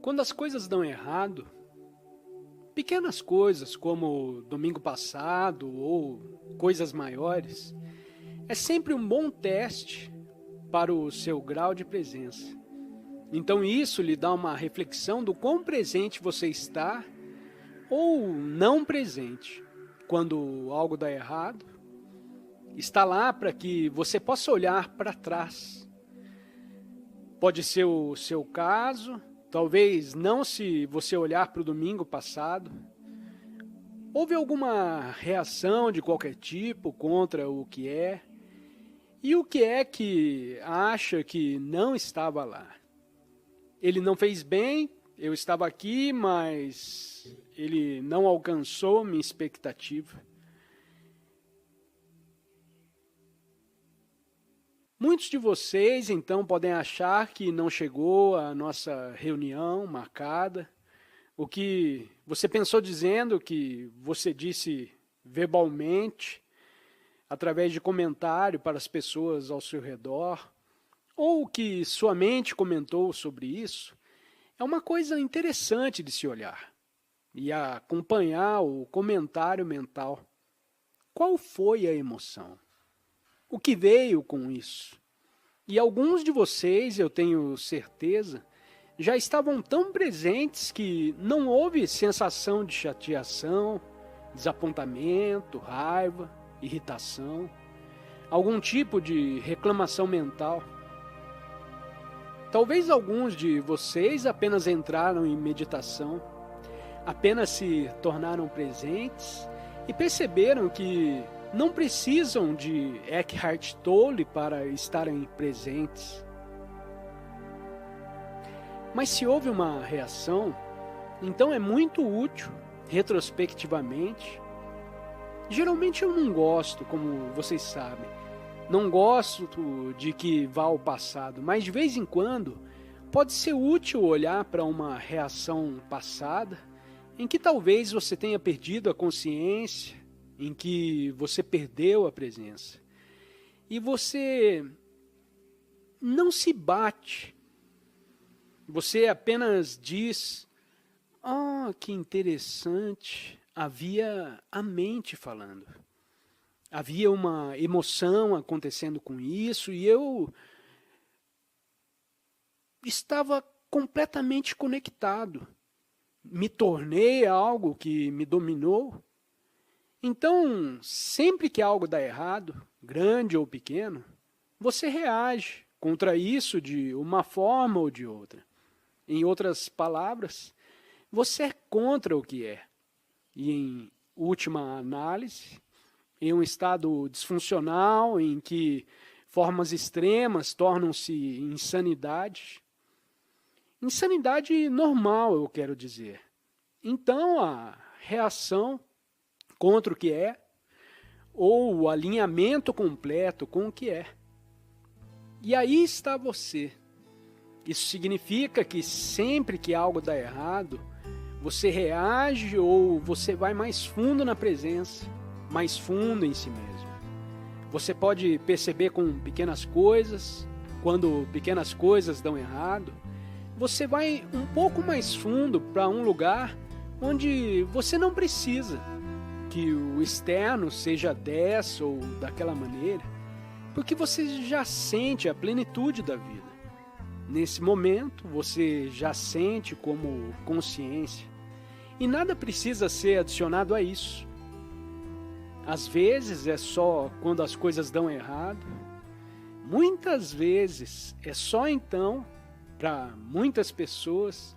Quando as coisas dão errado, pequenas coisas como domingo passado ou coisas maiores, é sempre um bom teste para o seu grau de presença. Então isso lhe dá uma reflexão do quão presente você está ou não presente. Quando algo dá errado, está lá para que você possa olhar para trás. Pode ser o seu caso, talvez não se você olhar para o domingo passado. Houve alguma reação de qualquer tipo contra o que é? E o que é que acha que não estava lá? Ele não fez bem, eu estava aqui, mas ele não alcançou minha expectativa. Muitos de vocês, então, podem achar que não chegou a nossa reunião marcada, o que você pensou dizendo que você disse verbalmente, através de comentário para as pessoas ao seu redor, ou que sua mente comentou sobre isso, é uma coisa interessante de se olhar e acompanhar o comentário mental. Qual foi a emoção? O que veio com isso? E alguns de vocês, eu tenho certeza, já estavam tão presentes que não houve sensação de chateação, desapontamento, raiva, irritação, algum tipo de reclamação mental. Talvez alguns de vocês apenas entraram em meditação, apenas se tornaram presentes e perceberam que não precisam de Eckhart Tolle para estarem presentes. Mas se houve uma reação, então é muito útil, retrospectivamente. Geralmente eu não gosto, como vocês sabem, não gosto de que vá ao passado, mas de vez em quando pode ser útil olhar para uma reação passada em que talvez você tenha perdido a consciência, em que você perdeu a presença. E você não se bate. Você apenas diz, que interessante, havia a mente falando. Havia uma emoção acontecendo com isso e eu estava completamente conectado. Me tornei algo que me dominou. Então, sempre que algo dá errado, grande ou pequeno, você reage contra isso de uma forma ou de outra. Em outras palavras, você é contra o que é. E em última análise, em um estado disfuncional em que formas extremas tornam-se insanidade. Insanidade normal, eu quero dizer. Então, a reação contra o que é, ou o alinhamento completo com o que é. E aí está você. Isso significa que sempre que algo dá errado, você reage ou você vai mais fundo na presença, mais fundo em si mesmo. Você pode perceber com pequenas coisas, quando pequenas coisas dão errado, você vai um pouco mais fundo para um lugar onde você não precisa que o externo seja dessa ou daquela maneira, porque você já sente a plenitude da vida. Nesse momento, você já sente como consciência, e nada precisa ser adicionado a isso. Às vezes é só quando as coisas dão errado, muitas vezes é só então, para muitas pessoas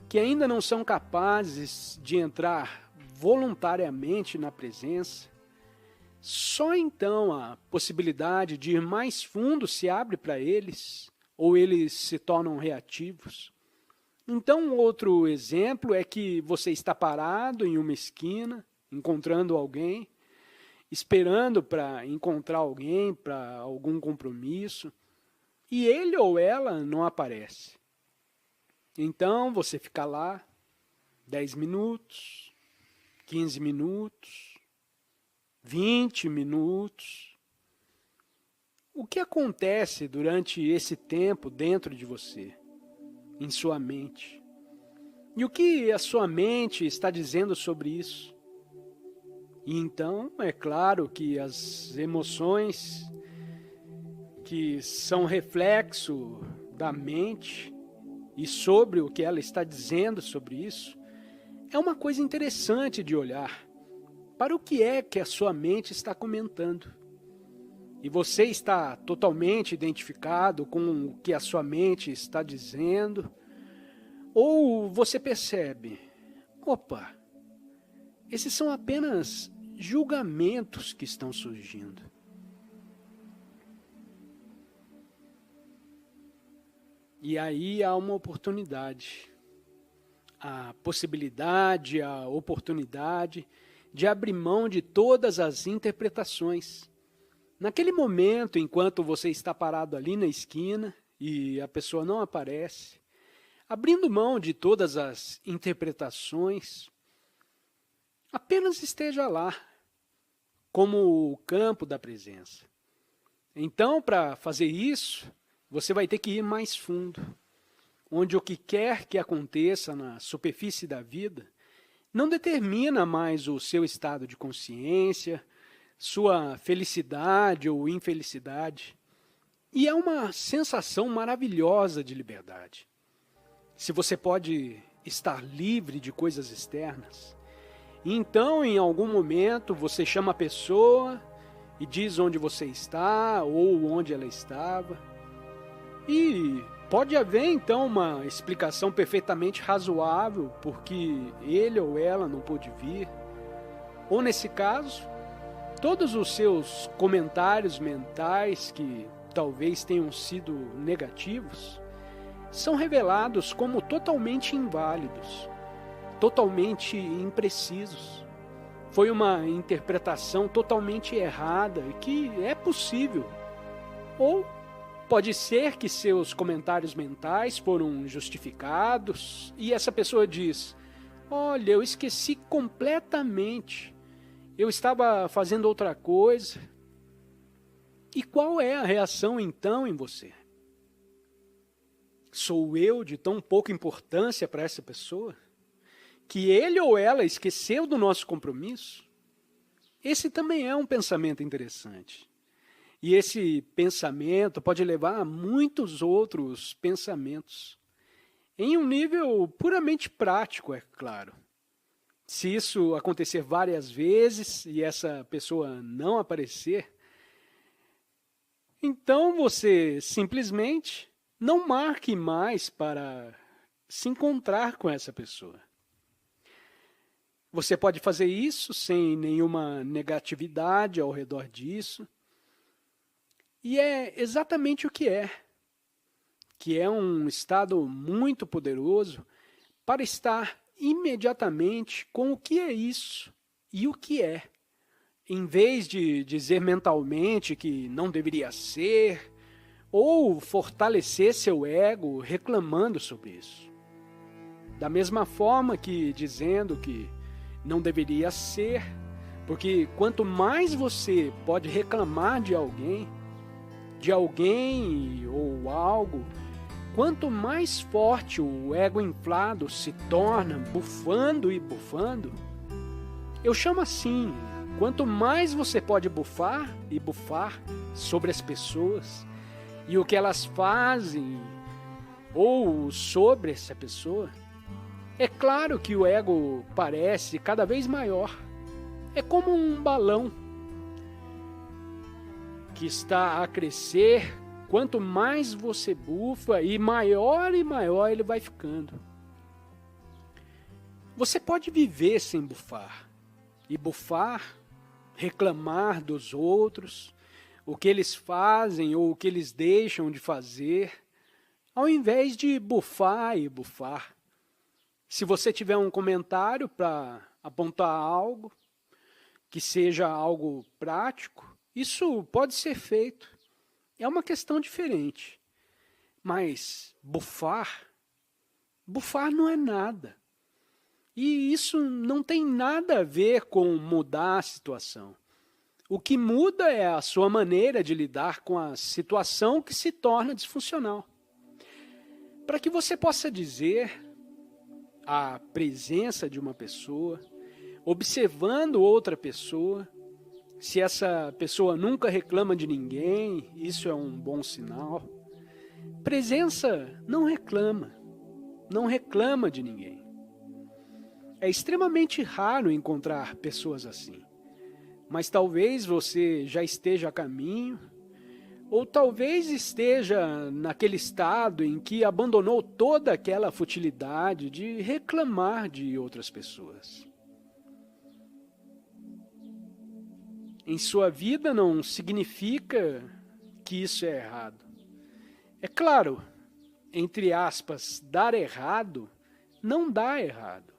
que ainda não são capazes de entrar voluntariamente na presença, só então a possibilidade de ir mais fundo se abre para eles, ou eles se tornam reativos. Então, outro exemplo é que você está parado em uma esquina, encontrando alguém, esperando para encontrar alguém, para algum compromisso, e ele ou ela não aparece. Então, você fica lá 10 minutos, 15 minutos, 20 minutos. O que acontece durante esse tempo dentro de você, em sua mente? E o que a sua mente está dizendo sobre isso? E então, é claro que as emoções que são reflexo da mente e sobre o que ela está dizendo sobre isso, é uma coisa interessante de olhar para o que é que a sua mente está comentando. E você está totalmente identificado com o que a sua mente está dizendo, ou você percebe, opa, esses são apenas julgamentos que estão surgindo. E aí há uma oportunidade, a possibilidade, a oportunidade de abrir mão de todas as interpretações. Naquele momento, enquanto você está parado ali na esquina e a pessoa não aparece, abrindo mão de todas as interpretações, apenas esteja lá, como o campo da presença. Então, para fazer isso, você vai ter que ir mais fundo, onde o que quer que aconteça na superfície da vida não determina mais o seu estado de consciência, sua felicidade ou infelicidade. E é uma sensação maravilhosa de liberdade. Se você pode estar livre de coisas externas, então em algum momento você chama a pessoa e diz onde você está ou onde ela estava. E pode haver então uma explicação perfeitamente razoável porque ele ou ela não pôde vir. Ou nesse caso, todos os seus comentários mentais que talvez tenham sido negativos são revelados como totalmente inválidos, totalmente imprecisos. Foi uma interpretação totalmente errada e que é possível. Ou pode ser que seus comentários mentais foram justificados e essa pessoa diz, olha, eu esqueci completamente, eu estava fazendo outra coisa. E qual é a reação então em você? Sou eu de tão pouca importância para essa pessoa? Que ele ou ela esqueceu do nosso compromisso? Esse também é um pensamento interessante. E esse pensamento pode levar a muitos outros pensamentos, em um nível puramente prático, é claro. Se isso acontecer várias vezes e essa pessoa não aparecer, então você simplesmente não marque mais para se encontrar com essa pessoa. Você pode fazer isso sem nenhuma negatividade ao redor disso. E é exatamente o que é um estado muito poderoso para estar imediatamente com o que é isso e o que é, em vez de dizer mentalmente que não deveria ser, ou fortalecer seu ego reclamando sobre isso. Da mesma forma que dizendo que não deveria ser, porque quanto mais você pode reclamar de alguém ou algo, quanto mais forte o ego inflado se torna, bufando e bufando, eu chamo assim, quanto mais você pode bufar e bufar sobre as pessoas e o que elas fazem ou sobre essa pessoa, é claro que o ego parece cada vez maior. É como um balão que está a crescer, quanto mais você bufa e maior ele vai ficando. Você pode viver sem bufar, e bufar, reclamar dos outros, o que eles fazem ou o que eles deixam de fazer, ao invés de bufar e bufar. Se você tiver um comentário para apontar algo, que seja algo prático, isso pode ser feito. É uma questão diferente. Mas bufar não é nada. E isso não tem nada a ver com mudar a situação. O que muda é a sua maneira de lidar com a situação que se torna disfuncional. Para que você possa dizer a presença de uma pessoa, observando outra pessoa. Se essa pessoa nunca reclama de ninguém, isso é um bom sinal. Presença não reclama de ninguém. É extremamente raro encontrar pessoas assim. Mas talvez você já esteja a caminho, ou talvez esteja naquele estado em que abandonou toda aquela futilidade de reclamar de outras pessoas. Em sua vida não significa que isso é errado. É claro, entre aspas, dar errado não dá errado.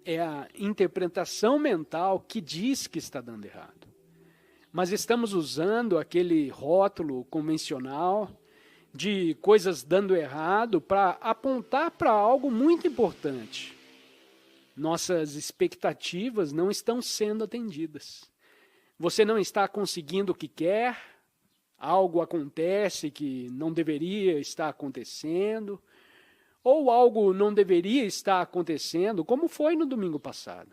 É a interpretação mental que diz que está dando errado. Mas estamos usando aquele rótulo convencional de coisas dando errado para apontar para algo muito importante. Nossas expectativas não estão sendo atendidas. Você não está conseguindo o que quer, algo acontece que não deveria estar acontecendo, ou algo não deveria estar acontecendo, como foi no domingo passado.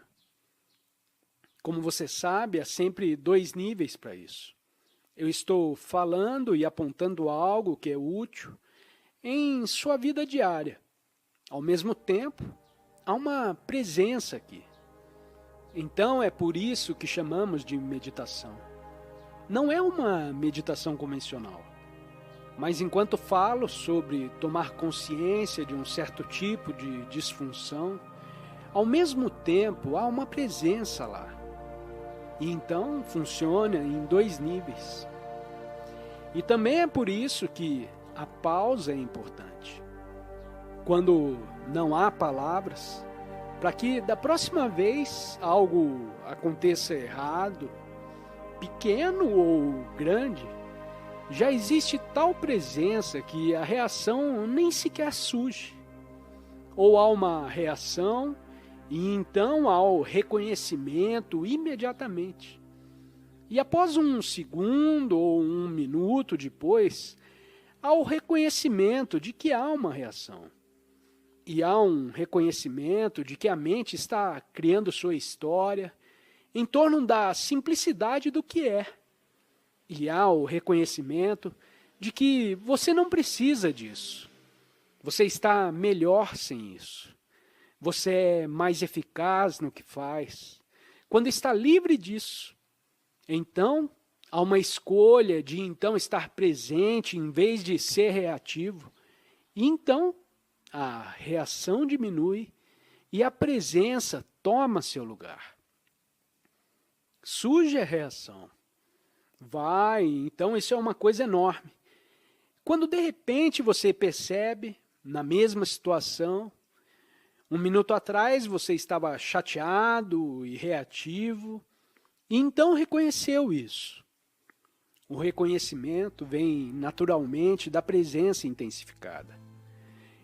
Como você sabe, há sempre 2 níveis para isso. Eu estou falando e apontando algo que é útil em sua vida diária. Ao mesmo tempo, há uma presença aqui. Então é por isso que chamamos de meditação. Não é uma meditação convencional. Mas enquanto falo sobre tomar consciência de um certo tipo de disfunção, ao mesmo tempo há uma presença lá. E então funciona em 2 níveis. E também é por isso que a pausa é importante. Quando não há palavras, para que da próxima vez algo aconteça errado, pequeno ou grande, já existe tal presença que a reação nem sequer surge. Ou há uma reação e então há o reconhecimento imediatamente. E após 1 segundo ou 1 minuto depois, há o reconhecimento de que há uma reação. E há um reconhecimento de que a mente está criando sua história em torno da simplicidade do que é. E há o reconhecimento de que você não precisa disso. Você está melhor sem isso. Você é mais eficaz no que faz. Quando está livre disso, então há uma escolha de então estar presente em vez de ser reativo. E então a reação diminui e a presença toma seu lugar. Surge a reação. Vai, então isso é uma coisa enorme. Quando de repente você percebe, na mesma situação, 1 minuto atrás você estava chateado e reativo, e então reconheceu isso. O reconhecimento vem naturalmente da presença intensificada.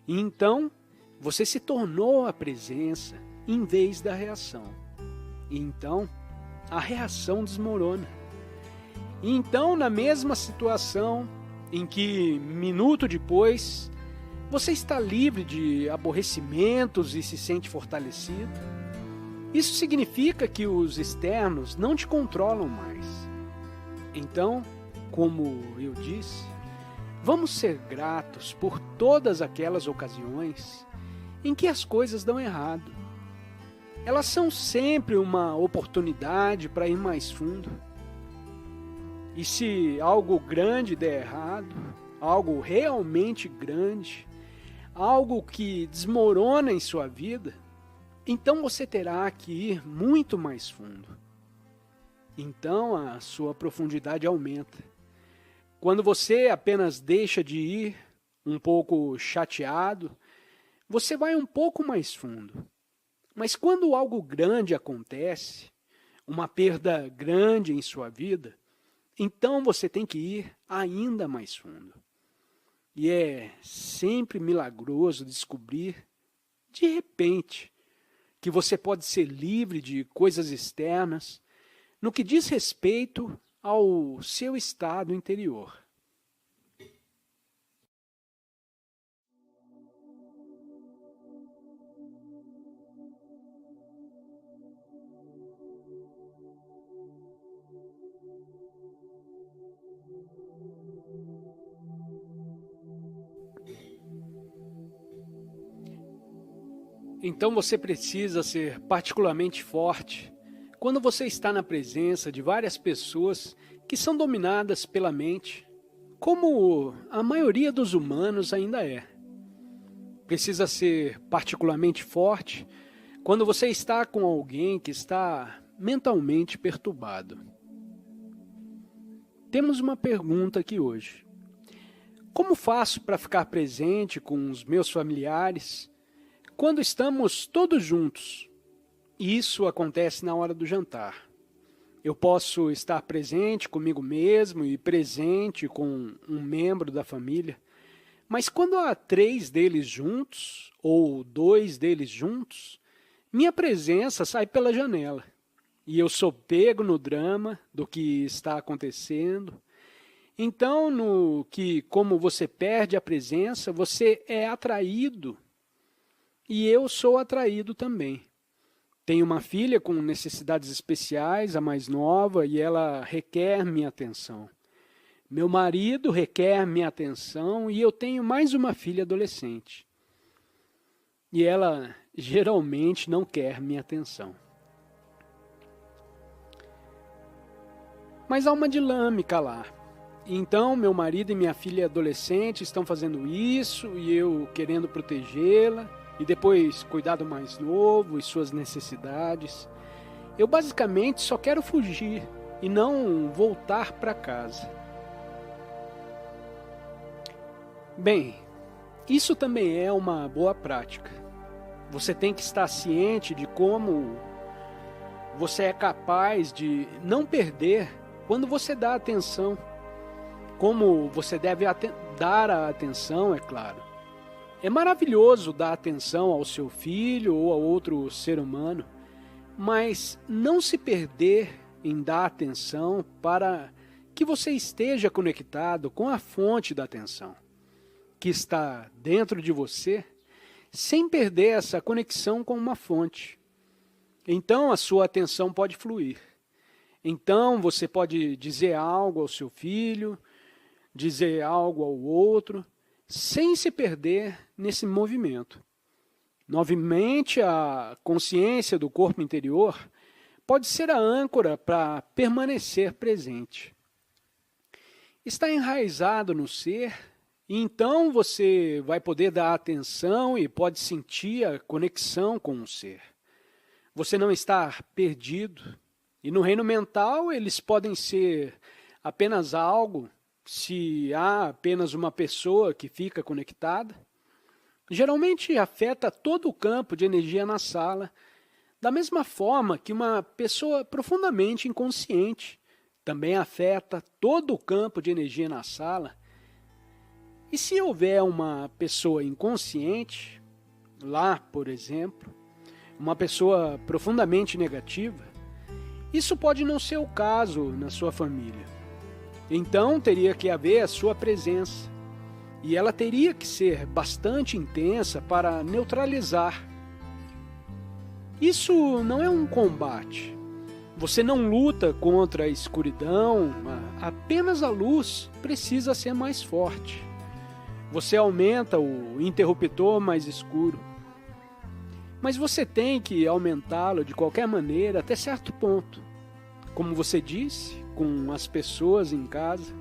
E então você se tornou a presença em vez da reação. E então a reação desmorona. E então, na mesma situação em que, minuto depois, você está livre de aborrecimentos e se sente fortalecido, isso significa que os externos não te controlam mais. Então, como eu disse, vamos ser gratos por todas aquelas ocasiões em que as coisas dão errado. Elas são sempre uma oportunidade para ir mais fundo. E se algo grande der errado, algo realmente grande, algo que desmorona em sua vida, então você terá que ir muito mais fundo. Então a sua profundidade aumenta. Quando você apenas deixa de ir um pouco chateado, você vai um pouco mais fundo. Mas quando algo grande acontece, uma perda grande em sua vida, então você tem que ir ainda mais fundo. E é sempre milagroso descobrir, de repente, que você pode ser livre de coisas externas no que diz respeito ao seu estado interior. Então você precisa ser particularmente forte quando você está na presença de várias pessoas que são dominadas pela mente, como a maioria dos humanos ainda é. Precisa ser particularmente forte quando você está com alguém que está mentalmente perturbado. Temos uma pergunta aqui hoje. Como faço para ficar presente com os meus familiares quando estamos todos juntos? Isso acontece na hora do jantar. Eu posso estar presente comigo mesmo e presente com um membro da família, mas quando há 3 deles juntos, ou 2 deles juntos, minha presença sai pela janela. E eu sou pego no drama do que está acontecendo. Então, como você perde a presença, você é atraído. E eu sou atraído também. Tenho uma filha com necessidades especiais, a mais nova, e ela requer minha atenção. Meu marido requer minha atenção e eu tenho mais uma filha adolescente. E ela geralmente não quer minha atenção. Mas há uma dinâmica lá. Então, meu marido e minha filha adolescente estão fazendo isso e eu querendo protegê-la e depois cuidar do mais novo e suas necessidades. Eu basicamente só quero fugir e não voltar para casa. Bem, isso também é uma boa prática. Você tem que estar ciente de como você é capaz de não perder quando você dá atenção. Como você deve dar a atenção, é claro. É maravilhoso dar atenção ao seu filho ou a outro ser humano, mas não se perder em dar atenção para que você esteja conectado com a fonte da atenção, que está dentro de você, sem perder essa conexão com uma fonte. Então a sua atenção pode fluir. Então você pode dizer algo ao seu filho, dizer algo ao outro, sem se perder nesse movimento. Novamente, a consciência do corpo interior pode ser a âncora para permanecer presente. Está enraizado no ser, e então você vai poder dar atenção e pode sentir a conexão com o ser. Você não está perdido. E no reino mental, eles podem ser apenas algo, se há apenas uma pessoa que fica conectada. Geralmente afeta todo o campo de energia na sala, da mesma forma que uma pessoa profundamente inconsciente também afeta todo o campo de energia na sala. E se houver uma pessoa inconsciente, lá, por exemplo, uma pessoa profundamente negativa, isso pode não ser o caso na sua família. Então teria que haver a sua presença. E ela teria que ser bastante intensa para neutralizar. Isso não é um combate. Você não luta contra a escuridão, apenas a luz precisa ser mais forte. Você aumenta o interruptor mais escuro. Mas você tem que aumentá-lo de qualquer maneira até certo ponto. Como você disse, com as pessoas em casa.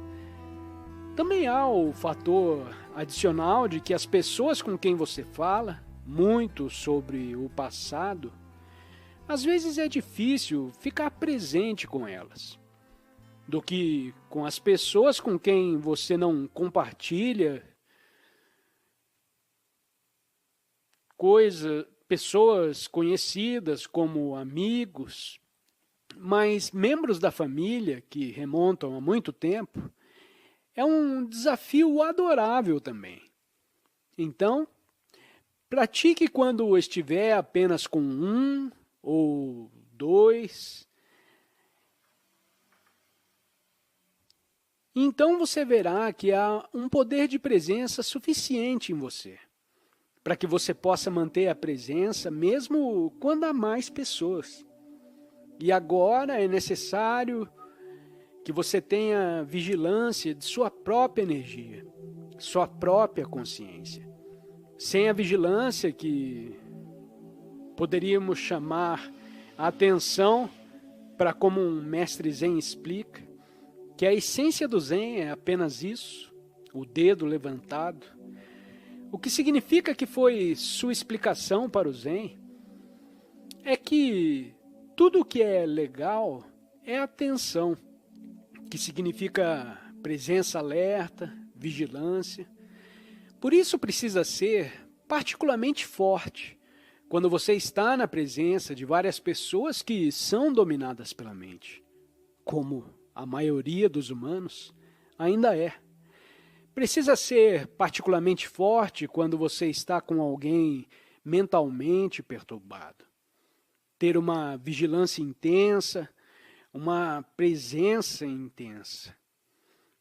Também há o fator adicional de que as pessoas com quem você fala muito sobre o passado, às vezes é difícil ficar presente com elas, do que com as pessoas com quem você não compartilha pessoas conhecidas como amigos, mas membros da família que remontam a muito tempo. É um desafio adorável também. Então, pratique quando estiver apenas com 1 ou 2. Então você verá que há um poder de presença suficiente em você, para que você possa manter a presença mesmo quando há mais pessoas. E agora é necessário que você tenha vigilância de sua própria energia, sua própria consciência. Sem a vigilância que poderíamos chamar a atenção para, como um mestre Zen explica, que a essência do Zen é apenas isso, o dedo levantado, o que significa que foi sua explicação para o Zen, é que tudo o que é legal é atenção, que significa presença alerta, vigilância. Por isso precisa ser particularmente forte quando você está na presença de várias pessoas que são dominadas pela mente, como a maioria dos humanos ainda é. Precisa ser particularmente forte quando você está com alguém mentalmente perturbado. Ter uma vigilância intensa, uma presença intensa.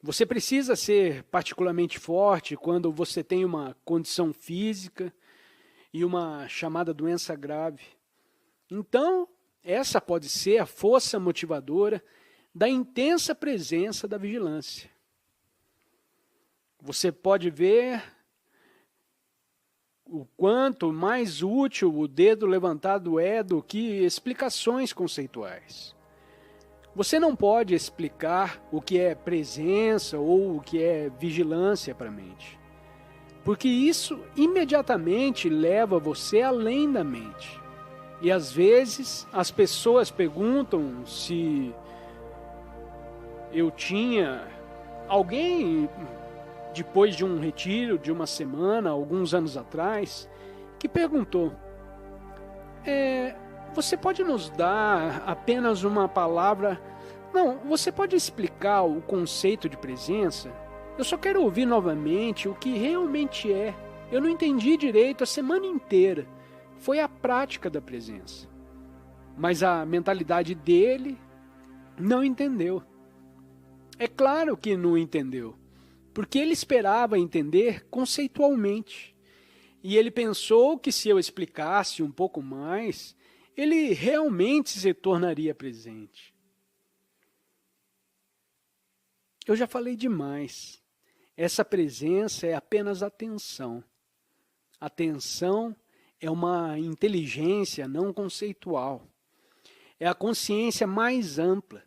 Você precisa ser particularmente forte quando você tem uma condição física e uma chamada doença grave. Então, essa pode ser a força motivadora da intensa presença da vigilância. Você pode ver o quanto mais útil o dedo levantado é do que explicações conceituais. Você não pode explicar o que é presença ou o que é vigilância para a mente, porque isso imediatamente leva você além da mente. E às vezes as pessoas perguntam se eu tinha alguém, depois de um retiro de uma semana, alguns anos atrás, que perguntou, você pode nos dar apenas uma palavra? Não, você pode explicar o conceito de presença? Eu só quero ouvir novamente o que realmente é. Eu não entendi direito a semana inteira. Foi a prática da presença. Mas a mentalidade dele não entendeu. É claro que não entendeu, porque ele esperava entender conceitualmente. E ele pensou que se eu explicasse um pouco mais, ele realmente se tornaria presente. Eu já falei demais. Essa presença é apenas atenção. Atenção é uma inteligência não conceitual. É a consciência mais ampla.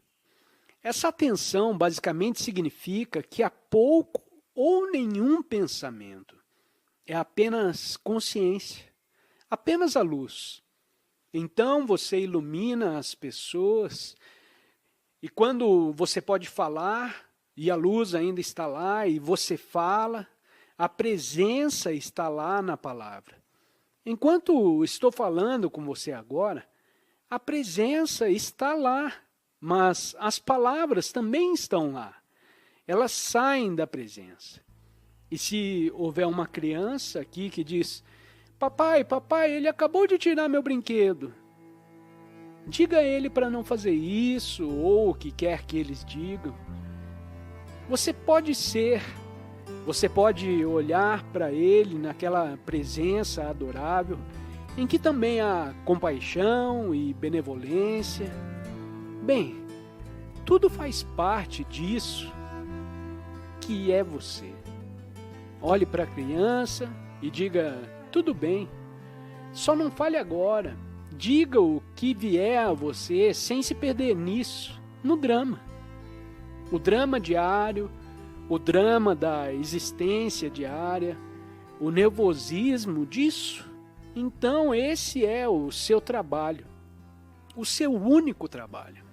Essa atenção basicamente significa que há pouco ou nenhum pensamento. É apenas consciência, apenas a luz. Então você ilumina as pessoas e quando você pode falar e a luz ainda está lá e você fala, a presença está lá na palavra. Enquanto estou falando com você agora, a presença está lá, mas as palavras também estão lá. Elas saem da presença. E se houver uma criança aqui que diz, papai, ele acabou de tirar meu brinquedo. Diga a ele para não fazer isso, ou o que quer que eles digam. Você pode olhar para ele naquela presença adorável, em que também há compaixão e benevolência. Bem, tudo faz parte disso que é você. Olhe para a criança e diga, tudo bem, só não fale agora. Diga o que vier a você sem se perder nisso, no drama. O drama diário, o drama da existência diária, o nervosismo disso. Então esse é o seu trabalho, o seu único trabalho.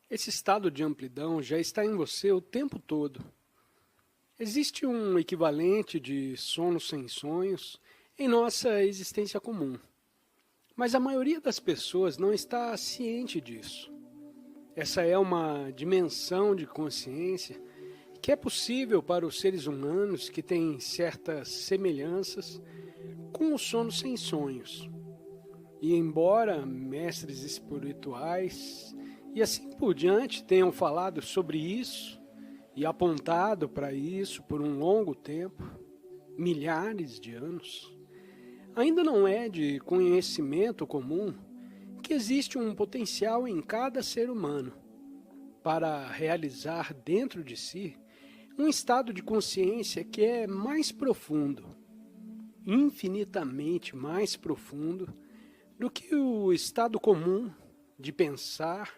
Esse estado de amplidão já está em você o tempo todo. Existe um equivalente de sono sem sonhos em nossa existência comum, mas a maioria das pessoas não está ciente disso. Essa é uma dimensão de consciência que é possível para os seres humanos que têm certas semelhanças com o sono sem sonhos. E embora mestres espirituais e assim por diante tenham falado sobre isso e apontado para isso por um longo tempo, milhares de anos, ainda não é de conhecimento comum que existe um potencial em cada ser humano para realizar dentro de si um estado de consciência que é mais profundo, infinitamente mais profundo do que o estado comum de pensar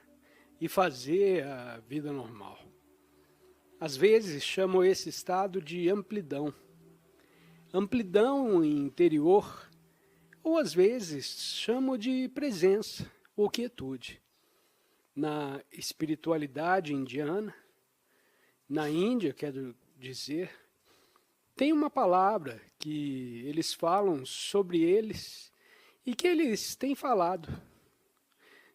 e fazer a vida normal. Às vezes chamo esse estado de amplidão. Amplidão interior, ou às vezes chamo de presença ou quietude. Na espiritualidade indiana, na Índia, quero dizer, tem uma palavra que eles falam sobre eles e que eles têm falado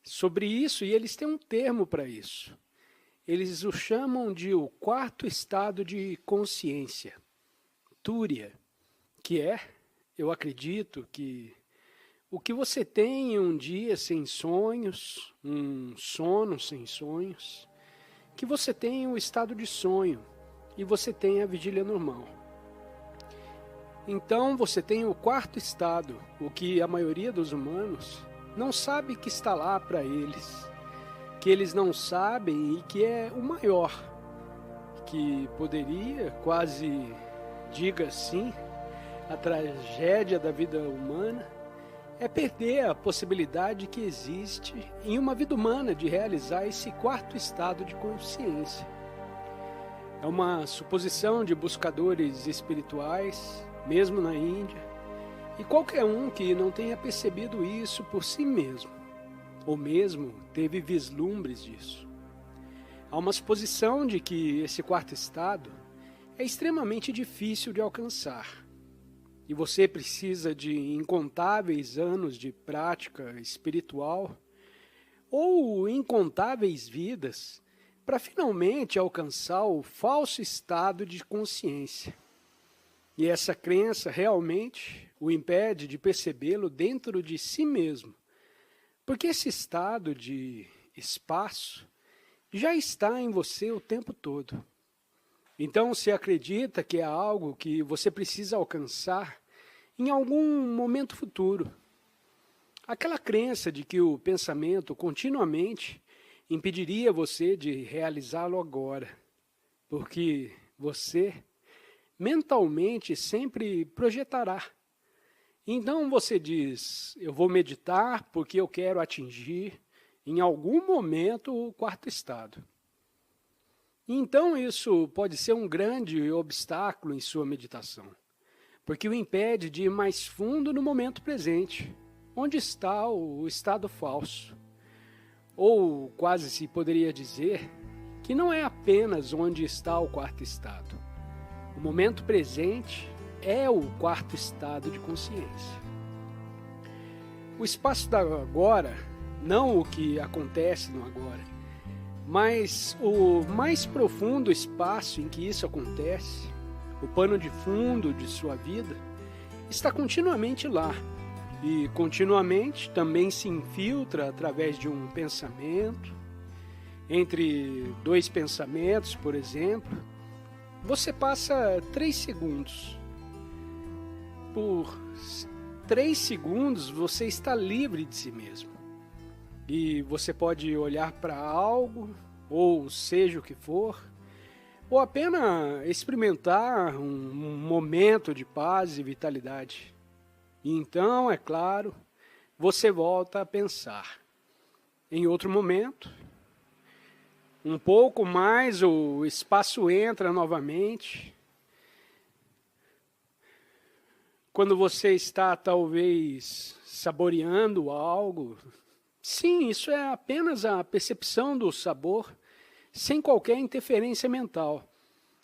sobre isso, e eles têm um termo para isso. Eles o chamam de o quarto estado de consciência, Túria, que é, eu acredito, que o que você tem em um dia sem sonhos, um sono sem sonhos, que você tem o estado de sonho e você tem a vigília normal. Então você tem o quarto estado, o que a maioria dos humanos não sabe que está lá para eles, que eles não sabem e que é o maior, que poderia, quase diga assim, a tragédia da vida humana é perder a possibilidade que existe em uma vida humana de realizar esse quarto estado de consciência. É uma suposição de buscadores espirituais, mesmo na Índia, e qualquer um que não tenha percebido isso por si mesmo, ou mesmo teve vislumbres disso. Há uma suposição de que esse quarto estado é extremamente difícil de alcançar, e você precisa de incontáveis anos de prática espiritual ou incontáveis vidas para finalmente alcançar o falso estado de consciência. E essa crença realmente o impede de percebê-lo dentro de si mesmo, porque esse estado de espaço já está em você o tempo todo. Então, se acredita que é algo que você precisa alcançar em algum momento futuro. Aquela crença de que o pensamento continuamente impediria você de realizá-lo agora, porque você mentalmente sempre projetará. Então você diz, eu vou meditar porque eu quero atingir em algum momento o quarto estado. Então isso pode ser um grande obstáculo em sua meditação, porque o impede de ir mais fundo no momento presente, onde está o estado falso. Ou quase se poderia dizer que não é apenas onde está o quarto estado. O momento presente é o quarto estado de consciência. O espaço do agora, não o que acontece no agora, mas o mais profundo espaço em que isso acontece, o pano de fundo de sua vida, está continuamente lá. E continuamente também se infiltra através de um pensamento. Entre dois pensamentos, por exemplo, você passa 3 segundos. Por 3 segundos você está livre de si mesmo. E você pode olhar para algo, ou seja o que for, ou apenas experimentar um momento de paz e vitalidade. E então, é claro, você volta a pensar. Em outro momento, um pouco mais, o espaço entra novamente. Quando você está, talvez, saboreando algo, sim, isso é apenas a percepção do sabor, sem qualquer interferência mental.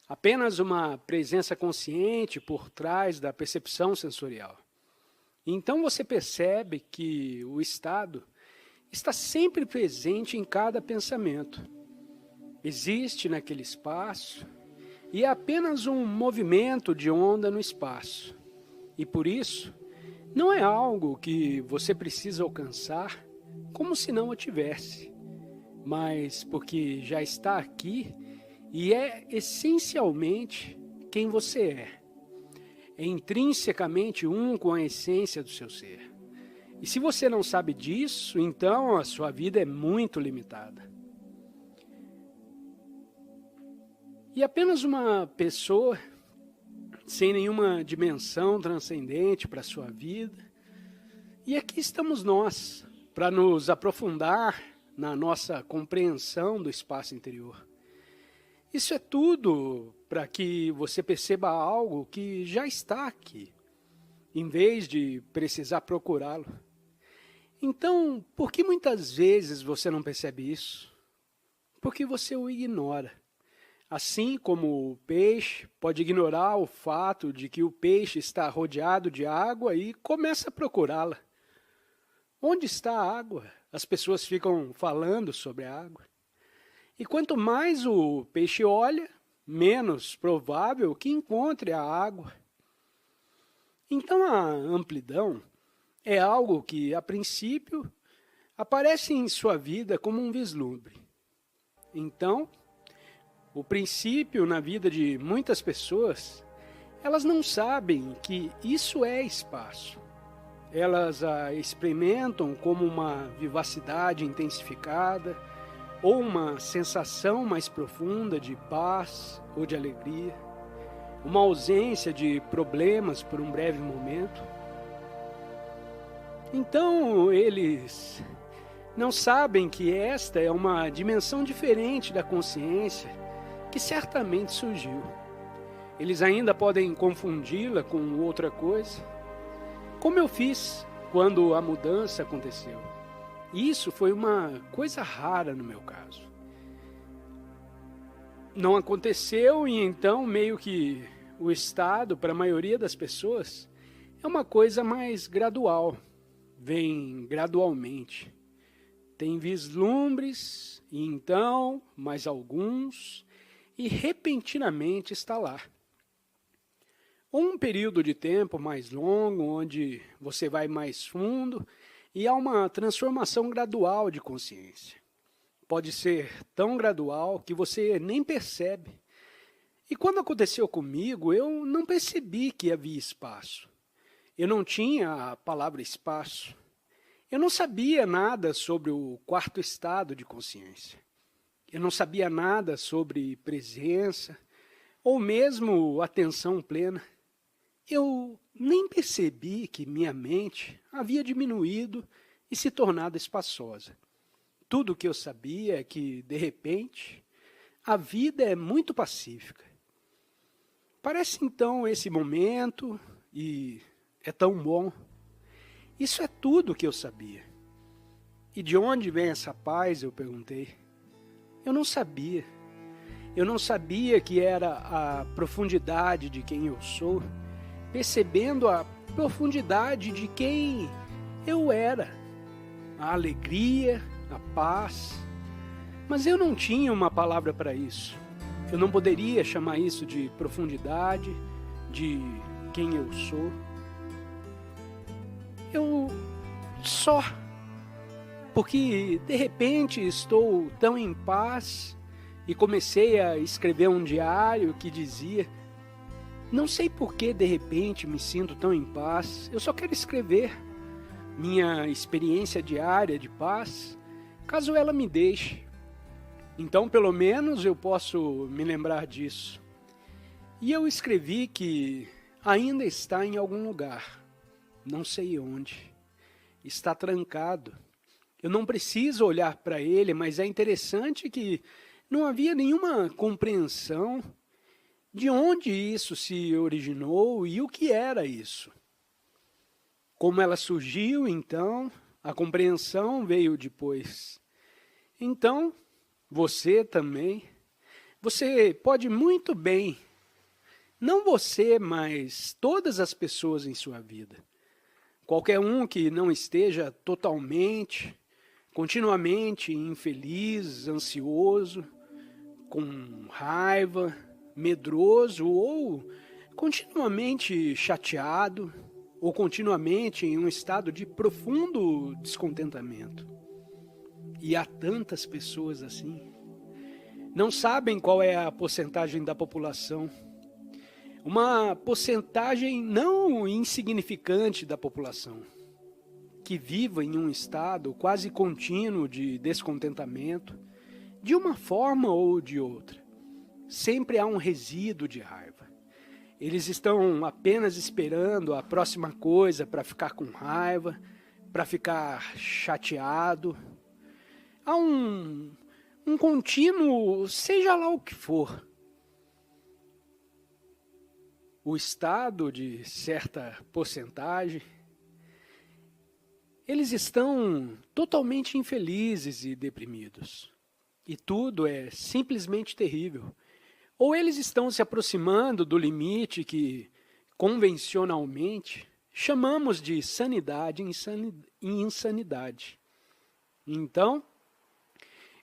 Apenas uma presença consciente por trás da percepção sensorial. Então você percebe que o estado está sempre presente em cada pensamento. Existe naquele espaço e é apenas um movimento de onda no espaço. E por isso, não é algo que você precisa alcançar como se não o tivesse, mas porque já está aqui e é essencialmente quem você é. É intrinsecamente um com a essência do seu ser. E se você não sabe disso, então a sua vida é muito limitada. E apenas uma pessoa sem nenhuma dimensão transcendente para a sua vida. E aqui estamos nós, para nos aprofundar na nossa compreensão do espaço interior. Isso é tudo para que você perceba algo que já está aqui, em vez de precisar procurá-lo. Então, por que muitas vezes você não percebe isso? Porque você o ignora. Assim como o peixe pode ignorar o fato de que o peixe está rodeado de água e começa a procurá-la. Onde está a água? As pessoas ficam falando sobre a água. E quanto mais o peixe olha, menos provável que encontre a água. Então a amplidão é algo que, a princípio, aparece em sua vida como um vislumbre. Então, o princípio na vida de muitas pessoas, elas não sabem que isso é espaço. Elas a experimentam como uma vivacidade intensificada ou uma sensação mais profunda de paz ou de alegria, uma ausência de problemas por um breve momento. Então, eles não sabem que esta é uma dimensão diferente da consciência que certamente surgiu. Eles ainda podem confundi-la com outra coisa, como eu fiz quando a mudança aconteceu. Isso foi uma coisa rara no meu caso. Não aconteceu e então meio que o estado, para a maioria das pessoas, é uma coisa mais gradual. Vem gradualmente. Tem vislumbres, e então, mais alguns, e repentinamente está lá. Ou um período de tempo mais longo, onde você vai mais fundo, e há uma transformação gradual de consciência. Pode ser tão gradual que você nem percebe. E quando aconteceu comigo, eu não percebi que havia espaço. Eu não tinha a palavra espaço. Eu não sabia nada sobre o quarto estado de consciência. Eu não sabia nada sobre presença, ou mesmo atenção plena. Eu nem percebi que minha mente havia diminuído e se tornado espaçosa. Tudo o que eu sabia é que, de repente, a vida é muito pacífica. Parece então esse momento e é tão bom. Isso é tudo o que eu sabia. E de onde vem essa paz, eu perguntei. Eu não sabia. Eu não sabia que era a profundidade de quem eu sou, percebendo a profundidade de quem eu era. A alegria, a paz. Mas eu não tinha uma palavra para isso. Eu não poderia chamar isso de profundidade, de quem eu sou. Eu só, porque de repente estou tão em paz e comecei a escrever um diário que dizia: não sei por que de repente me sinto tão em paz, eu só quero escrever minha experiência diária de paz, caso ela me deixe. Então pelo menos eu posso me lembrar disso. E eu escrevi que ainda está em algum lugar. Não sei onde. Está trancado. Eu não preciso olhar para ele, mas é interessante que não havia nenhuma compreensão de onde isso se originou e o que era isso. Como ela surgiu, então, a compreensão veio depois. Então, você também, você pode muito bem, não você, mas todas as pessoas em sua vida. Qualquer um que não esteja totalmente, continuamente infeliz, ansioso, com raiva, medroso ou continuamente chateado, ou continuamente em um estado de profundo descontentamento. E há tantas pessoas assim. Não sabem qual é a porcentagem da população. Uma porcentagem não insignificante da população, que vive em um estado quase contínuo de descontentamento, de uma forma ou de outra. Sempre há um resíduo de raiva. Eles estão apenas esperando a próxima coisa para ficar com raiva, para ficar chateado. Há um contínuo, seja lá o que for. O estado de certa porcentagem, eles estão totalmente infelizes e deprimidos. E tudo é simplesmente terrível. Ou eles estão se aproximando do limite que, convencionalmente, chamamos de sanidade e insanidade. Então,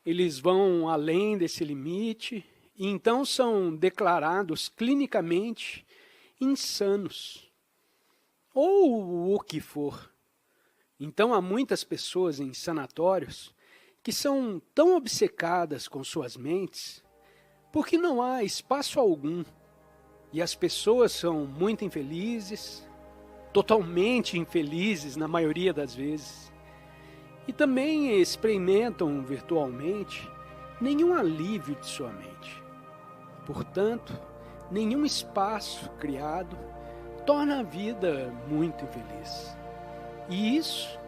eles vão além desse limite e então são declarados clinicamente insanos, ou o que for. Então há muitas pessoas em sanatórios que são tão obcecadas com suas mentes porque não há espaço algum e as pessoas são muito infelizes, totalmente infelizes na maioria das vezes, e também experimentam virtualmente nenhum alívio de sua mente. Portanto, nenhum espaço criado torna a vida muito infeliz. E isso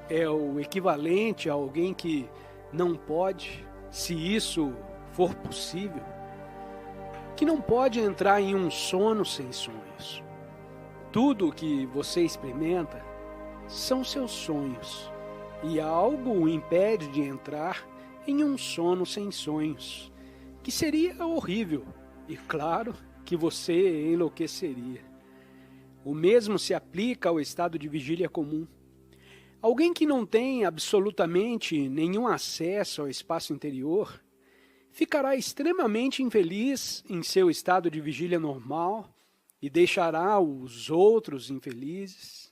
é o equivalente a alguém que não pode, se isso for possível, que não pode entrar em um sono sem sonhos. Tudo o que você experimenta são seus sonhos, e algo o impede de entrar em um sono sem sonhos, que seria horrível, e claro que você enlouqueceria. O mesmo se aplica ao estado de vigília comum. Alguém que não tem absolutamente nenhum acesso ao espaço interior ficará extremamente infeliz em seu estado de vigília normal e deixará os outros infelizes.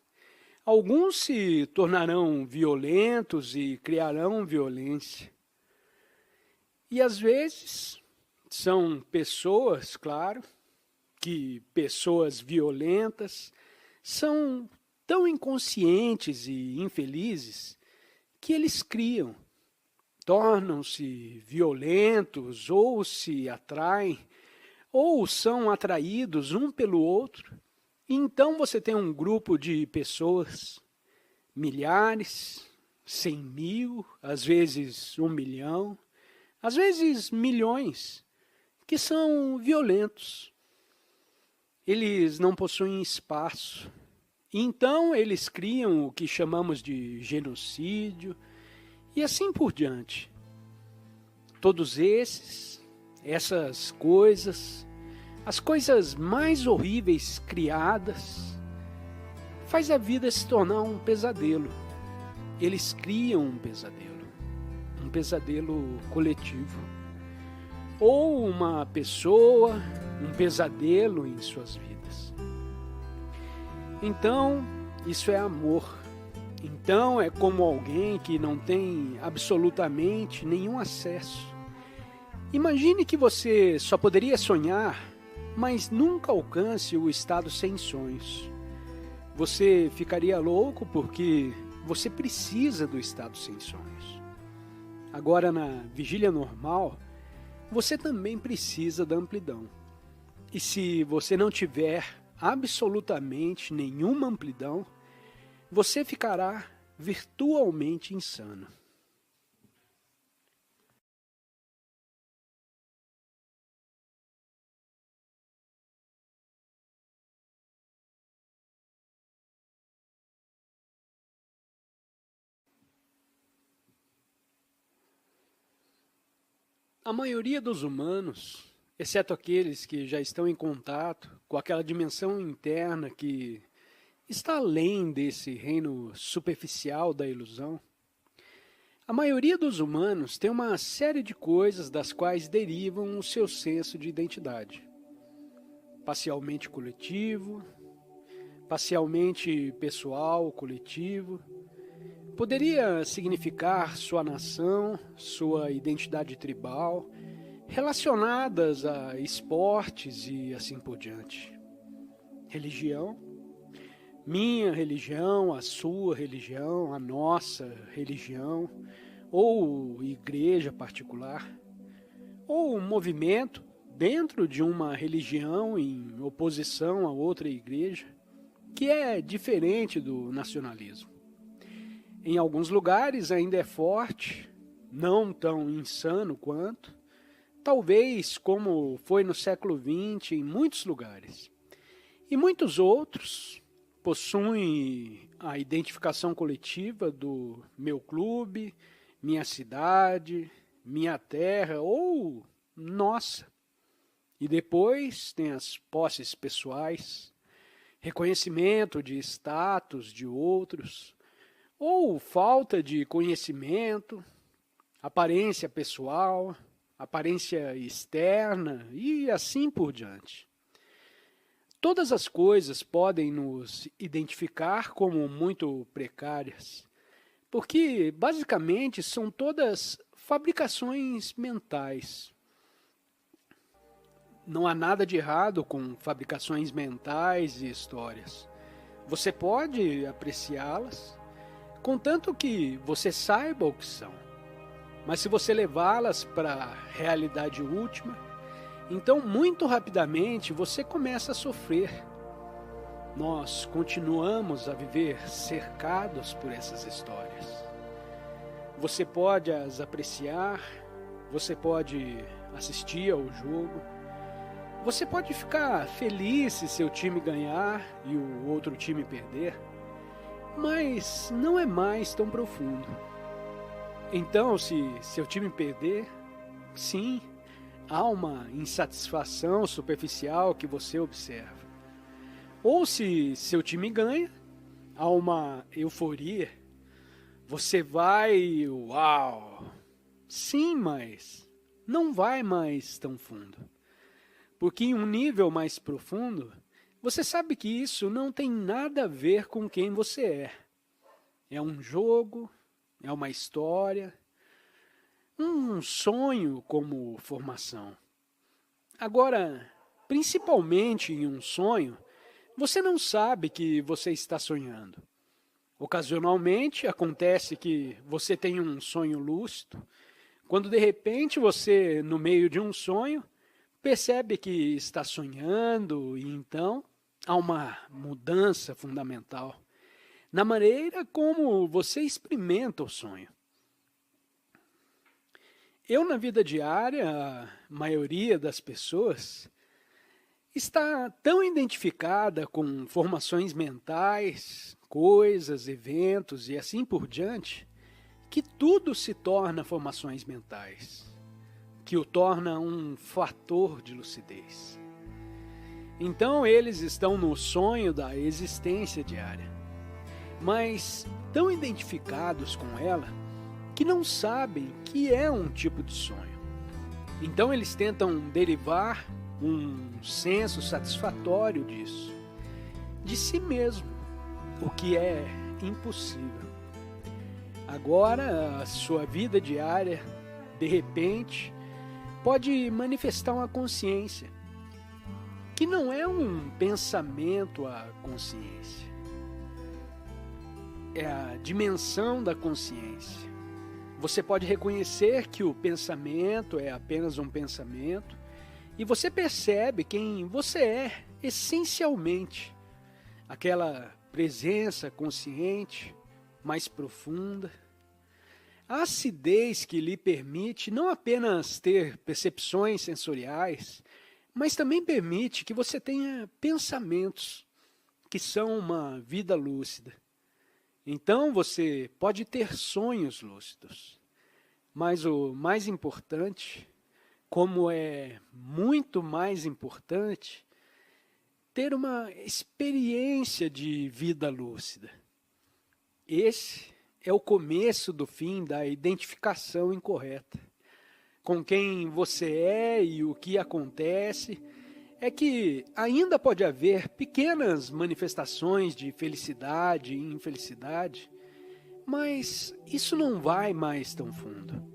Alguns se tornarão violentos e criarão violência. E às vezes são pessoas, claro, que pessoas violentas são tão inconscientes e infelizes que eles criam, tornam-se violentos ou se atraem ou são atraídos um pelo outro. E então você tem um grupo de pessoas, milhares, 100.000, às vezes 1.000.000, às vezes milhões, que são violentos. Eles não possuem espaço. Então eles criam o que chamamos de genocídio e assim por diante. Todos essas coisas, as coisas mais horríveis criadas, faz a vida se tornar um pesadelo. Eles criam um pesadelo coletivo. Ou uma pessoa, um pesadelo em suas vidas. Então, isso é amor. Então, é como alguém que não tem absolutamente nenhum acesso. Imagine que você só poderia sonhar, mas nunca alcance o estado sem sonhos. Você ficaria louco porque você precisa do estado sem sonhos. Agora, na vigília normal, você também precisa da amplidão. E se você não tiver absolutamente nenhuma amplidão, você ficará virtualmente insano. A maioria dos humanos, exceto aqueles que já estão em contato com aquela dimensão interna que está além desse reino superficial da ilusão, a maioria dos humanos tem uma série de coisas das quais derivam o seu senso de identidade. Parcialmente coletivo, parcialmente pessoal, coletivo. Poderia significar sua nação, sua identidade tribal, relacionadas a esportes e assim por diante. Religião, minha religião, a sua religião, a nossa religião, ou igreja particular, ou movimento dentro de uma religião em oposição a outra igreja, que é diferente do nacionalismo. Em alguns lugares ainda é forte, não tão insano quanto, talvez como foi no século XX em muitos lugares. E muitos outros possuem a identificação coletiva do meu clube, minha cidade, minha terra ou nossa. E depois tem as posses pessoais, reconhecimento de status de outros, ou falta de conhecimento, aparência pessoal, aparência externa e assim por diante. Todas as coisas podem nos identificar como muito precárias, porque basicamente são todas fabricações mentais. Não há nada de errado com fabricações mentais e histórias. Você pode apreciá-las, contanto que você saiba o que são. Mas se você levá-las para a realidade última, então muito rapidamente você começa a sofrer. Nós continuamos a viver cercados por essas histórias. Você pode as apreciar, você pode assistir ao jogo, você pode ficar feliz se seu time ganhar e o outro time perder, mas não é mais tão profundo. Então, se seu time perder, sim, há uma insatisfação superficial que você observa. Ou se seu time ganha, há uma euforia. Você vai, uau! Sim, mas não vai mais tão fundo. Porque em um nível mais profundo, você sabe que isso não tem nada a ver com quem você é. É um jogo, é uma história, um sonho como formação. Agora, principalmente em um sonho, você não sabe que você está sonhando. Ocasionalmente acontece que você tem um sonho lúcido, quando de repente você, no meio de um sonho, percebe que está sonhando e então há uma mudança fundamental na maneira como você experimenta o sonho. Eu, na vida diária, a maioria das pessoas está tão identificada com formações mentais, coisas, eventos e assim por diante, que tudo se torna formações mentais, que o torna um fator de lucidez. Então eles estão no sonho da existência diária, mas tão identificados com ela que não sabem que é um tipo de sonho. Então eles tentam derivar um senso satisfatório disso, de si mesmo, o que é impossível. Agora, a sua vida diária, de repente, pode manifestar uma consciência, que não é um pensamento à consciência, é a dimensão da consciência. Você pode reconhecer que o pensamento é apenas um pensamento e você percebe quem você é essencialmente, aquela presença consciente mais profunda, a acidez que lhe permite não apenas ter percepções sensoriais, mas também permite que você tenha pensamentos que são uma vida lúcida. Então você pode ter sonhos lúcidos, mas o mais importante, como é muito mais importante, ter uma experiência de vida lúcida. Esse é o começo do fim da identificação incorreta. Com quem você é e o que acontece é que ainda pode haver pequenas manifestações de felicidade e infelicidade, mas isso não vai mais tão fundo.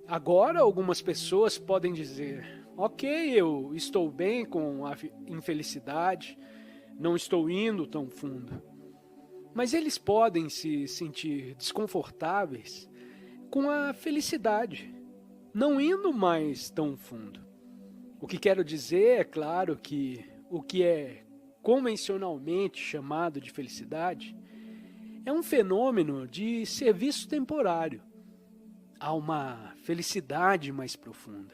Agora, algumas pessoas podem dizer: ok, eu estou bem com a infelicidade, não estou indo tão fundo. Mas eles podem se sentir desconfortáveis com a felicidade, não indo mais tão fundo. O que quero dizer é claro que o que é convencionalmente chamado de felicidade é um fenômeno de serviço temporário. Há uma felicidade mais profunda.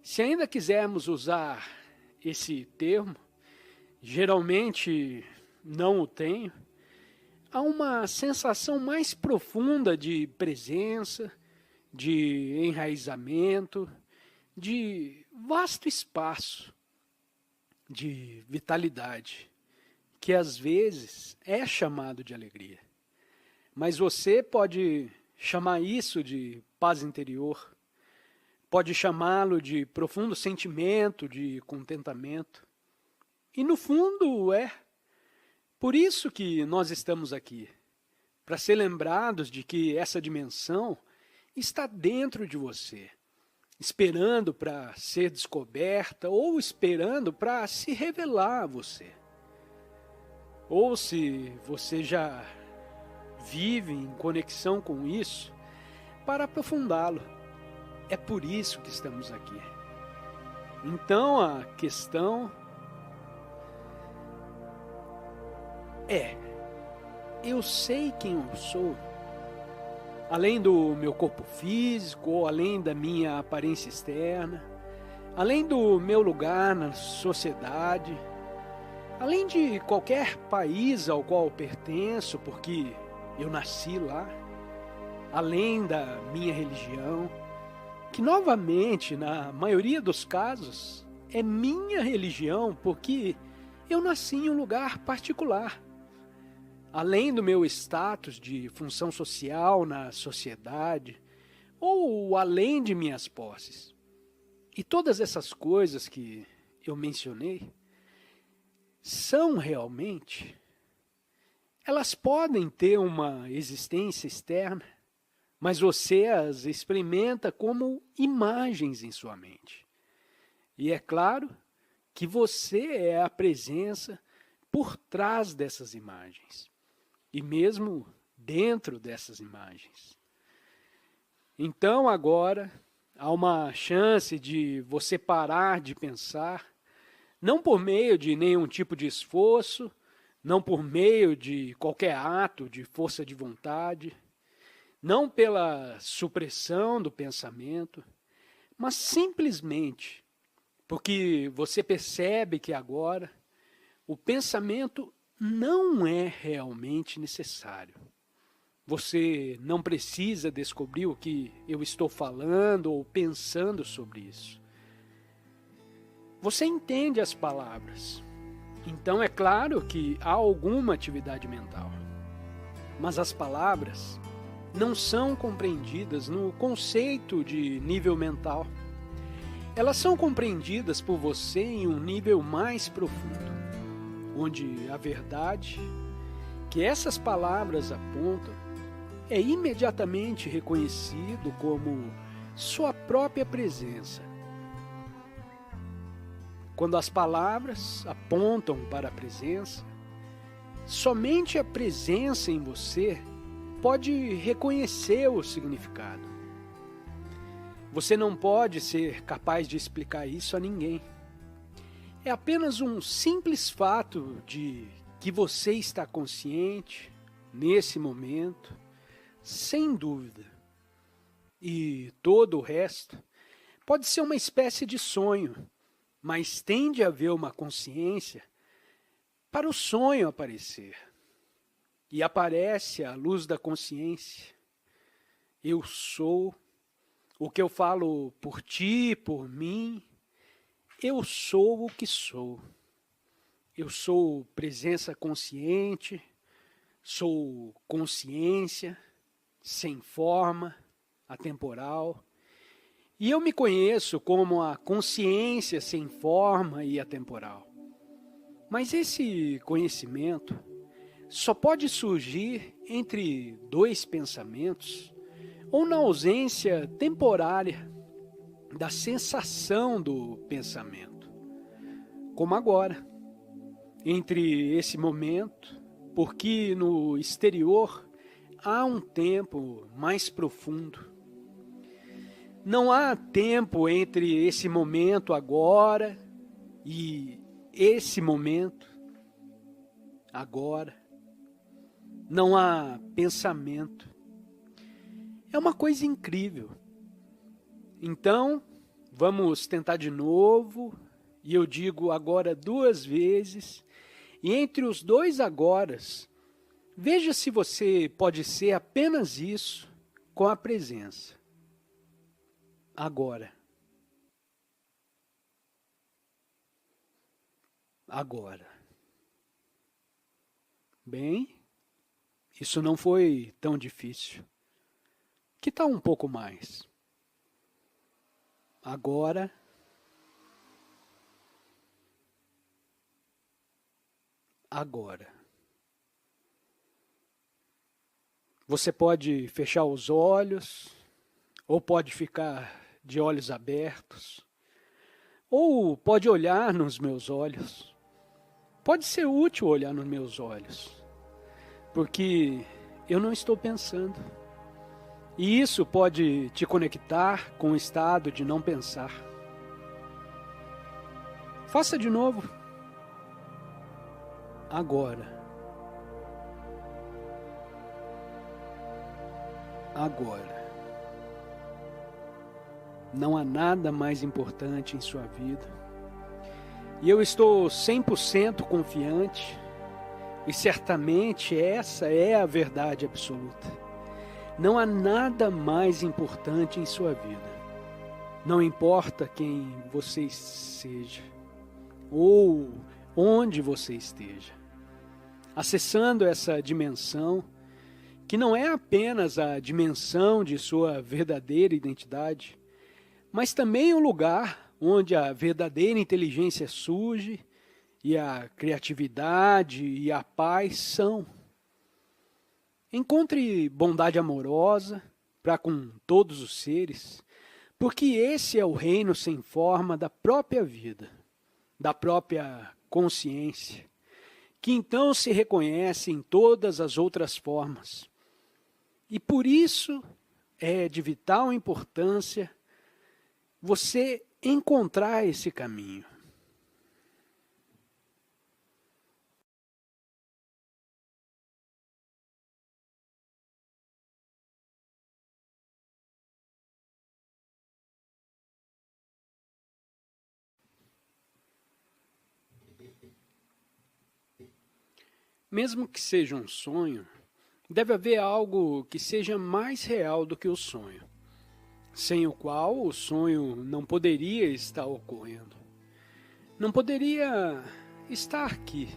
Se ainda quisermos usar esse termo, geralmente não o tenho, há uma sensação mais profunda de presença, de enraizamento, de vasto espaço, de vitalidade, que às vezes é chamado de alegria. Mas você pode chamar isso de paz interior, pode chamá-lo de profundo sentimento de contentamento. E no fundo é. Por isso que nós estamos aqui, para ser lembrados de que essa dimensão está dentro de você, esperando para ser descoberta ou esperando para se revelar a você. Ou se você já vive em conexão com isso, para aprofundá-lo. É por isso que estamos aqui. Então a questão é: eu sei quem eu sou? Além do meu corpo físico, ou além da minha aparência externa, além do meu lugar na sociedade, além de qualquer país ao qual eu pertenço, porque eu nasci lá, além da minha religião, que novamente, na maioria dos casos, é minha religião porque eu nasci em um lugar particular. Além do meu status de função social na sociedade, ou além de minhas posses. E todas essas coisas que eu mencionei, são realmente, elas podem ter uma existência externa, mas você as experimenta como imagens em sua mente. E é claro que você é a presença por trás dessas imagens. E mesmo dentro dessas imagens. Então agora há uma chance de você parar de pensar, não por meio de nenhum tipo de esforço, não por meio de qualquer ato de força de vontade, não pela supressão do pensamento, mas simplesmente porque você percebe que agora o pensamento não é realmente necessário. Você não precisa descobrir o que eu estou falando ou pensando sobre isso. Você entende as palavras. Então é claro que há alguma atividade mental. Mas as palavras não são compreendidas no conceito de nível mental. Elas são compreendidas por você em um nível mais profundo, onde a verdade que essas palavras apontam é imediatamente reconhecido como sua própria presença. Quando as palavras apontam para a presença, somente a presença em você pode reconhecer o significado. Você não pode ser capaz de explicar isso a ninguém. É apenas um simples fato de que você está consciente, nesse momento, sem dúvida. E todo o resto pode ser uma espécie de sonho, mas tende a haver uma consciência para o sonho aparecer. E aparece à luz da consciência. Eu sou o que eu falo por ti, por mim. Eu sou o que sou. Eu sou presença consciente, sou consciência, sem forma, atemporal. E eu me conheço como a consciência sem forma e atemporal. Mas esse conhecimento só pode surgir entre dois pensamentos ou na ausência temporária da sensação do pensamento, como agora, entre esse momento, porque no exterior há um tempo mais profundo. Não há tempo entre esse momento agora e esse momento agora. Não há pensamento. É uma coisa incrível. Então, vamos tentar de novo, e eu digo agora 2 vezes, e entre os 2 agoras, veja se você pode ser apenas isso com a presença. Agora. Agora. Bem, isso não foi tão difícil. Que tal um pouco mais? Agora. Agora. Você pode fechar os olhos, ou pode ficar de olhos abertos, ou pode olhar nos meus olhos. Pode ser útil olhar nos meus olhos, porque eu não estou pensando. E isso pode te conectar com o estado de não pensar. Faça de novo. Agora. Agora. Não há nada mais importante em sua vida. E eu estou 100% confiante, e certamente essa é a verdade absoluta. Não há nada mais importante em sua vida. Não importa quem você seja, ou onde você esteja. Acessando essa dimensão, que não é apenas a dimensão de sua verdadeira identidade, mas também o lugar onde a verdadeira inteligência surge e a criatividade e a paz são. Encontre bondade amorosa para com todos os seres, porque esse é o reino sem forma da própria vida, da própria consciência, que então se reconhece em todas as outras formas. E por isso é de vital importância você encontrar esse caminho. Mesmo que seja um sonho, deve haver algo que seja mais real do que o sonho, sem o qual o sonho não poderia estar ocorrendo. Não poderia estar aqui.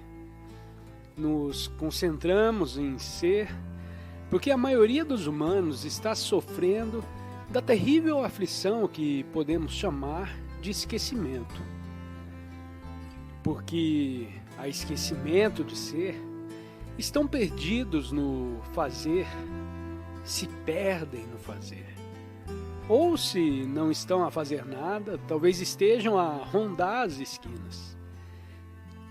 Nos concentramos em ser, porque a maioria dos humanos está sofrendo da terrível aflição que podemos chamar de esquecimento. Porque a esquecimento de ser, estão perdidos no fazer, se perdem no fazer. Ou se não estão a fazer nada, talvez estejam a rondar as esquinas.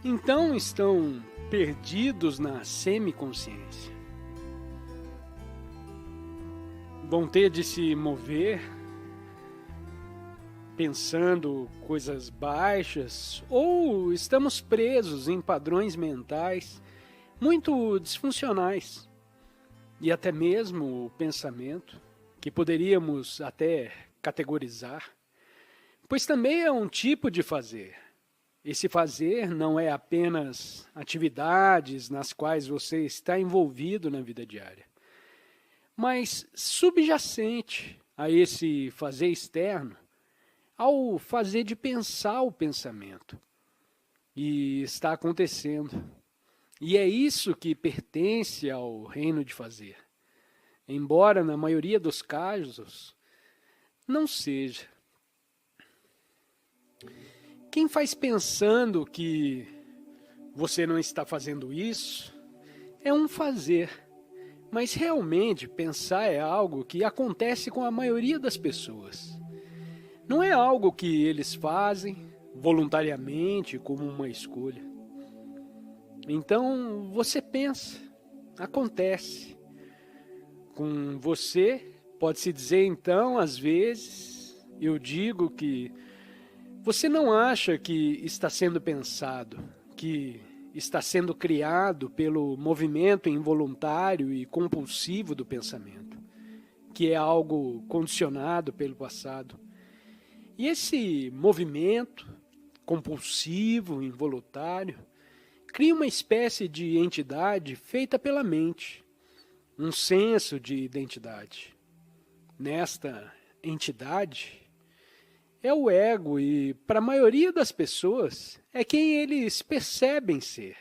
Então estão perdidos na semiconsciência. Vão ter de se mover pensando coisas baixas, ou estamos presos em padrões mentais muito disfuncionais, e até mesmo o pensamento, que poderíamos até categorizar, pois também é um tipo de fazer. Esse fazer não é apenas atividades nas quais você está envolvido na vida diária, mas subjacente a esse fazer externo, ao fazer de pensar o pensamento. E está acontecendo. E é isso que pertence ao reino de fazer. Embora, na maioria dos casos, não seja. Quem faz pensando que você não está fazendo isso é um fazer, mas realmente pensar é algo que acontece com a maioria das pessoas. Não é algo que eles fazem voluntariamente como uma escolha. Então você pensa, acontece. Com você, pode-se dizer então, às vezes, eu digo que você não acha que está sendo pensado, que está sendo criado pelo movimento involuntário e compulsivo do pensamento, que é algo condicionado pelo passado. E esse movimento compulsivo, involuntário, cria uma espécie de entidade feita pela mente, um senso de identidade. Nesta entidade é o ego e, para a maioria das pessoas, é quem eles percebem ser.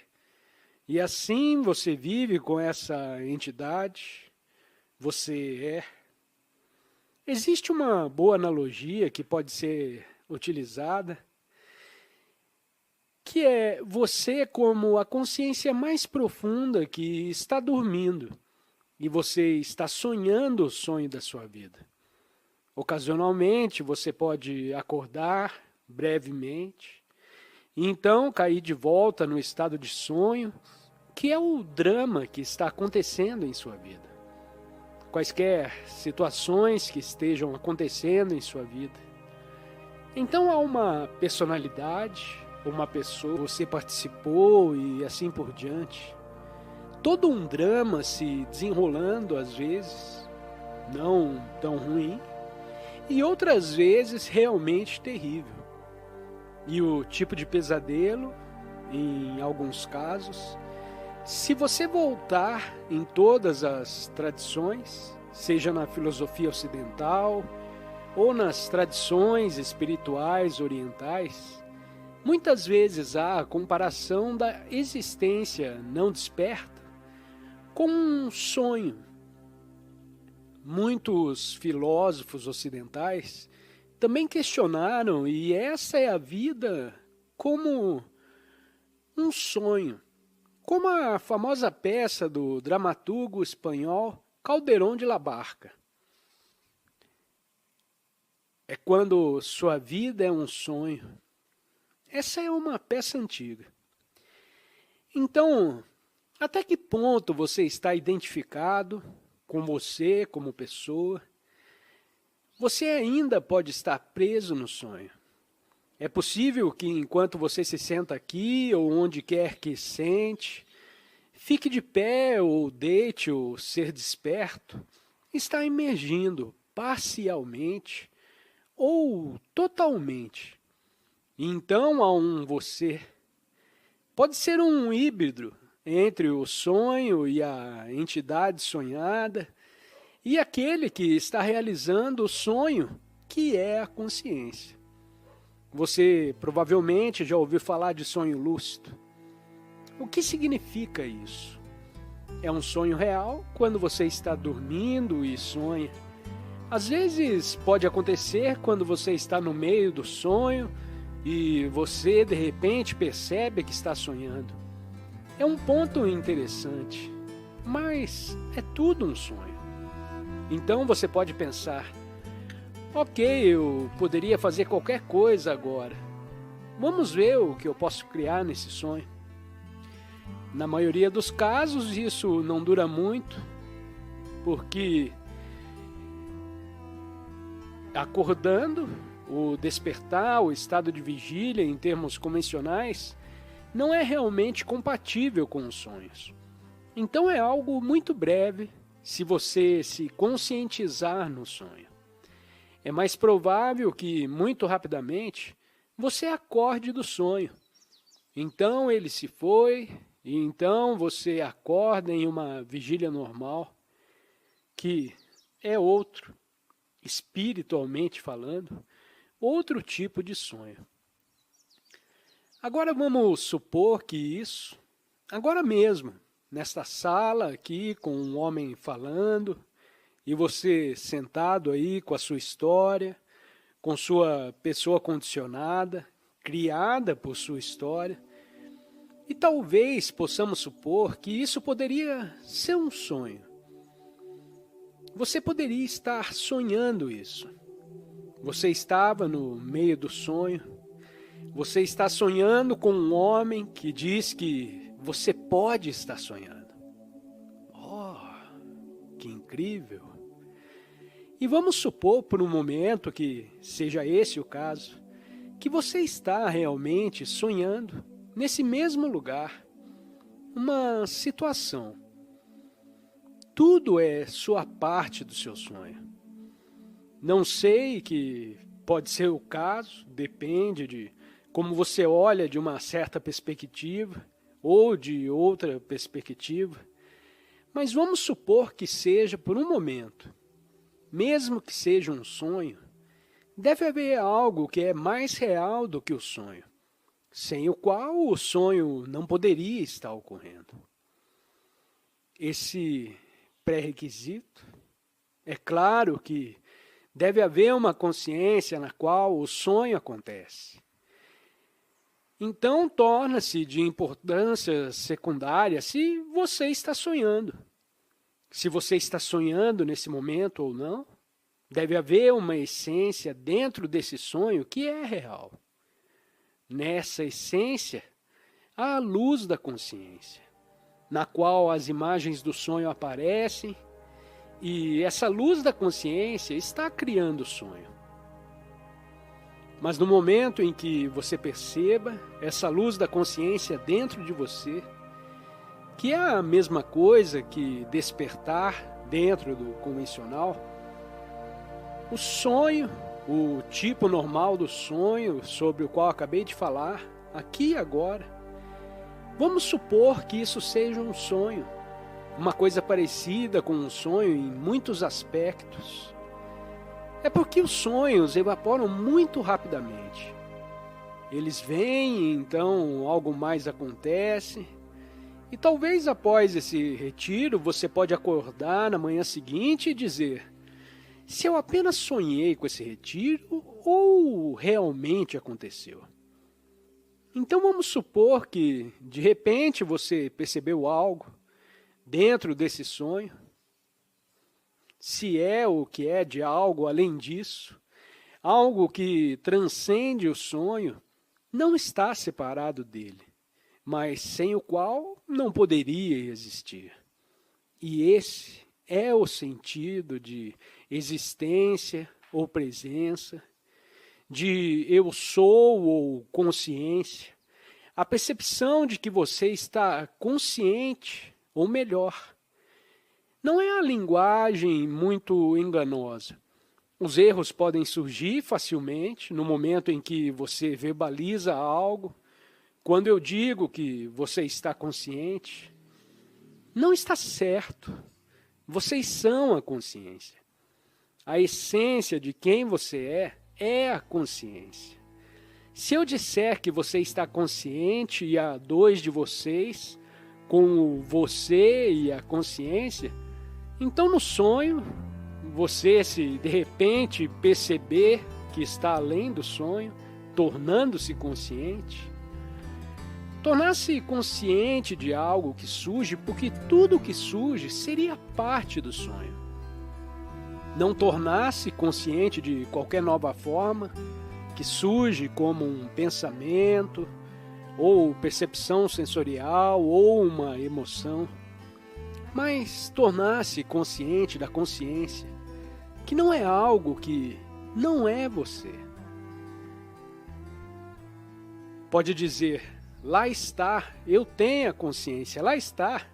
E assim você vive com essa entidade, você é. Existe uma boa analogia que pode ser utilizada, que é você como a consciência mais profunda que está dormindo e você está sonhando o sonho da sua vida. Ocasionalmente você pode acordar brevemente e então cair de volta no estado de sonho, que é o drama que está acontecendo em sua vida. Quaisquer situações que estejam acontecendo em sua vida. Então há uma personalidade, uma pessoa, você participou e assim por diante. Todo um drama se desenrolando às vezes, não tão ruim, e outras vezes realmente terrível. E o tipo de pesadelo, em alguns casos, se você voltar em todas as tradições, seja na filosofia ocidental ou nas tradições espirituais orientais, muitas vezes há a comparação da existência não desperta com um sonho. Muitos filósofos ocidentais também questionaram, e essa é a vida como um sonho. Como a famosa peça do dramaturgo espanhol Calderón de la Barca. É quando sua vida é um sonho. Essa é uma peça antiga. Então, até que ponto você está identificado com você como pessoa? Você ainda pode estar preso no sonho. É possível que enquanto você se senta aqui ou onde quer que sente, fique de pé ou deite ou ser desperto, está emergindo parcialmente ou totalmente. Então há um você. Pode ser um híbrido entre o sonho e a entidade sonhada e aquele que está realizando o sonho, que é a consciência. Você provavelmente já ouviu falar de sonho lúcido. O que significa isso? É um sonho real quando você está dormindo e sonha. Às vezes pode acontecer quando você está no meio do sonho e você de repente percebe que está sonhando. É um ponto interessante, mas é tudo um sonho. Então você pode pensar, ok, eu poderia fazer qualquer coisa agora. Vamos ver o que eu posso criar nesse sonho. Na maioria dos casos isso não dura muito, porque acordando, o despertar, o estado de vigília em termos convencionais, não é realmente compatível com os sonhos. Então é algo muito breve se você se conscientizar no sonho. É mais provável que, muito rapidamente, você acorde do sonho. Então ele se foi, e então você acorda em uma vigília normal, que é outro, espiritualmente falando, outro tipo de sonho. Agora vamos supor que isso, agora mesmo, nesta sala aqui com um homem falando, e você sentado aí com a sua história, com sua pessoa condicionada, criada por sua história. E talvez possamos supor que isso poderia ser um sonho. Você poderia estar sonhando isso. Você estava no meio do sonho. Você está sonhando com um homem que diz que você pode estar sonhando. Oh, que incrível! E vamos supor por um momento que seja esse o caso, que você está realmente sonhando nesse mesmo lugar, uma situação. Tudo é sua parte do seu sonho. Não sei que pode ser o caso, depende de como você olha de uma certa perspectiva ou de outra perspectiva, mas vamos supor que seja por um momento. Mesmo que seja um sonho, deve haver algo que é mais real do que o sonho, sem o qual o sonho não poderia estar ocorrendo. Esse pré-requisito, é claro que deve haver uma consciência na qual o sonho acontece. Então, torna-se de importância secundária se você está sonhando. Se você está sonhando nesse momento ou não, deve haver uma essência dentro desse sonho que é real. Nessa essência, há a luz da consciência, na qual as imagens do sonho aparecem, e essa luz da consciência está criando o sonho. Mas no momento em que você perceba essa luz da consciência dentro de você, que é a mesma coisa que despertar dentro do convencional, o sonho, o tipo normal do sonho sobre o qual acabei de falar, aqui e agora, vamos supor que isso seja um sonho, uma coisa parecida com um sonho em muitos aspectos. É porque os sonhos evaporam muito rapidamente. Eles vêm, então algo mais acontece. E talvez após esse retiro você pode acordar na manhã seguinte e dizer: se eu apenas sonhei com esse retiro ou realmente aconteceu? Então vamos supor que de repente você percebeu algo dentro desse sonho. Se é o que é de algo além disso, algo que transcende o sonho, não está separado dele, mas sem o qual não poderia existir. E esse é o sentido de existência ou presença, de eu sou ou consciência, a percepção de que você está consciente, ou melhor, não é a linguagem muito enganosa. Os erros podem surgir facilmente no momento em que você verbaliza algo. Quando eu digo que você está consciente, não está certo. Vocês são a consciência. A essência de quem você é a consciência. Se eu disser que você está consciente e há dois de vocês, com você e a consciência, então no sonho, você se de repente perceber que está além do sonho, tornando-se consciente, tornar-se consciente de algo que surge, porque tudo que surge seria parte do sonho. Não tornar-se consciente de qualquer nova forma que surge como um pensamento, ou percepção sensorial, ou uma emoção, mas tornar-se consciente da consciência, que não é algo que não é você. Pode dizer: lá está, eu tenho a consciência, lá está.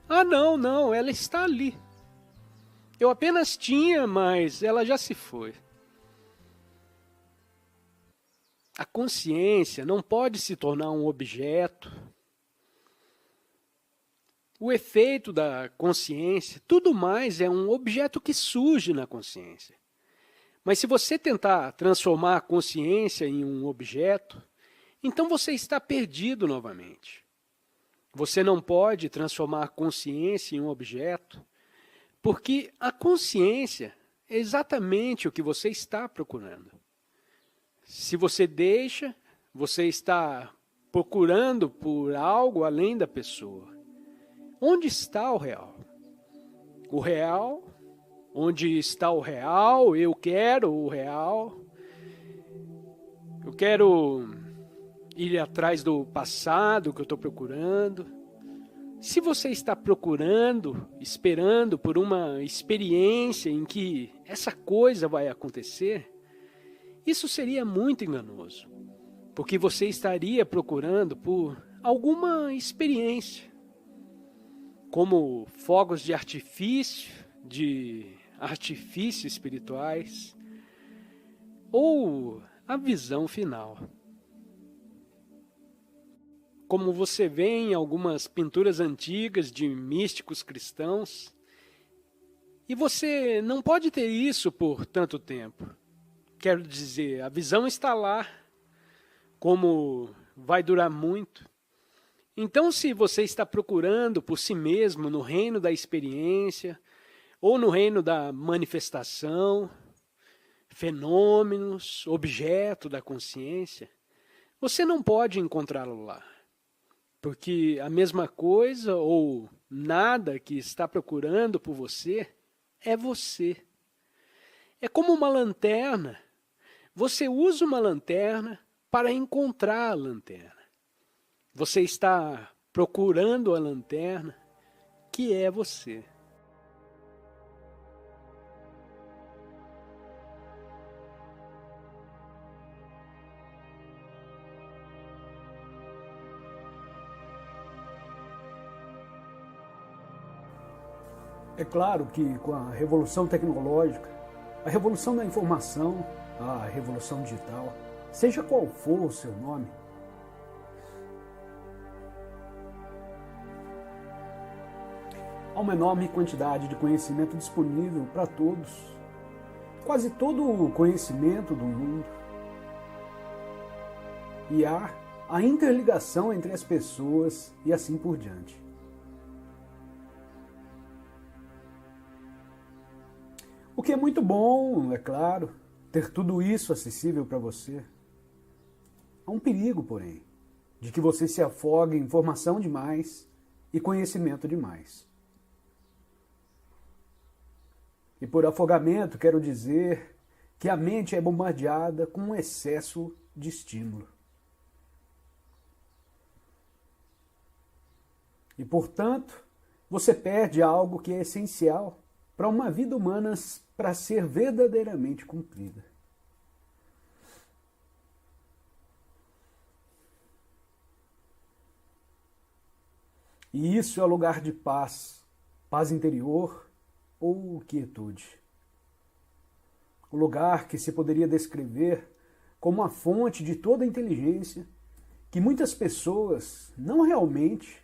Ah, não, ela está ali. Eu apenas tinha, mas ela já se foi. A consciência não pode se tornar um objeto. O efeito da consciência, tudo mais é um objeto que surge na consciência. Mas se você tentar transformar a consciência em um objeto, então você está perdido novamente. Você não pode transformar a consciência em um objeto, porque a consciência é exatamente o que você está procurando. Se você deixa, você está procurando por algo além da pessoa. Onde está o real? O real, onde está o real? Eu quero o real. Eu quero ir atrás do passado que eu estou procurando. Se você está procurando, esperando por uma experiência em que essa coisa vai acontecer, isso seria muito enganoso, porque você estaria procurando por alguma experiência, como fogos de artifícios espirituais, ou a visão final. Como você vê em algumas pinturas antigas de místicos cristãos, e você não pode ter isso por tanto tempo. Quero dizer, a visão está lá, como vai durar muito. Então, se você está procurando por si mesmo no reino da experiência, ou no reino da manifestação, fenômenos, objeto da consciência, você não pode encontrá-lo lá. Porque a mesma coisa ou nada que está procurando por você é você. É como uma lanterna. Você usa uma lanterna para encontrar a lanterna. Você está procurando a lanterna, que é você. É claro que com a revolução tecnológica, a revolução da informação, a revolução digital, seja qual for o seu nome, há uma enorme quantidade de conhecimento disponível para todos. Quase todo o conhecimento do mundo. E há a interligação entre as pessoas e assim por diante. O que é muito bom, é claro, ter tudo isso acessível para você. Há um perigo, porém, de que você se afogue em informação demais e conhecimento demais. E por afogamento quero dizer que a mente é bombardeada com um excesso de estímulo. E, portanto, você perde algo que é essencial para uma vida humana para ser verdadeiramente cumprida. E isso é o lugar de paz, paz interior ou quietude. O lugar que se poderia descrever como a fonte de toda a inteligência que muitas pessoas não realmente,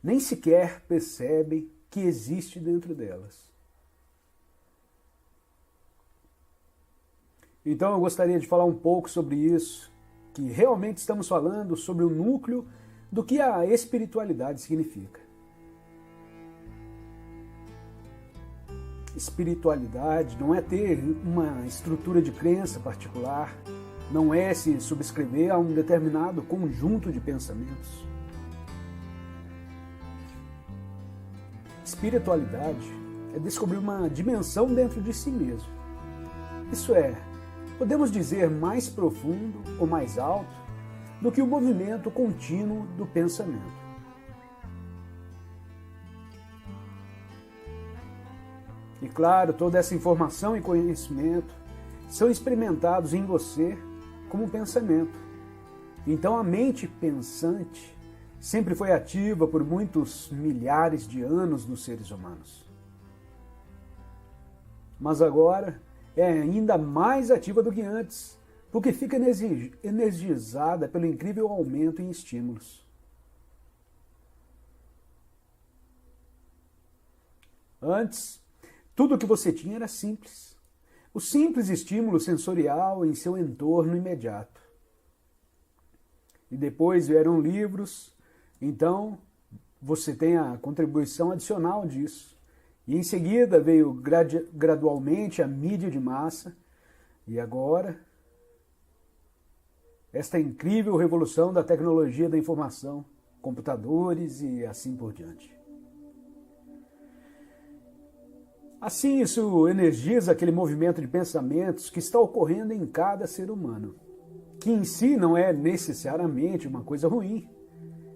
nem sequer percebem que existe dentro delas. Então eu gostaria de falar um pouco sobre isso, que realmente estamos falando sobre o núcleo do que a espiritualidade significa. Espiritualidade não é ter uma estrutura de crença particular, não é se subscrever a um determinado conjunto de pensamentos. Espiritualidade é descobrir uma dimensão dentro de si mesmo. Isso é, podemos dizer mais profundo ou mais alto do que o movimento contínuo do pensamento. E claro, toda essa informação e conhecimento são experimentados em você como pensamento. Então a mente pensante sempre foi ativa por muitos milhares de anos nos seres humanos. Mas agora é ainda mais ativa do que antes, porque fica energizada pelo incrível aumento em estímulos. Antes, tudo o que você tinha era simples. O simples estímulo sensorial em seu entorno imediato. E depois vieram livros, então você tem a contribuição adicional disso. E em seguida veio gradualmente a mídia de massa, e agora esta incrível revolução da tecnologia da informação, computadores e assim por diante. Assim, isso energiza aquele movimento de pensamentos que está ocorrendo em cada ser humano, que em si não é necessariamente uma coisa ruim.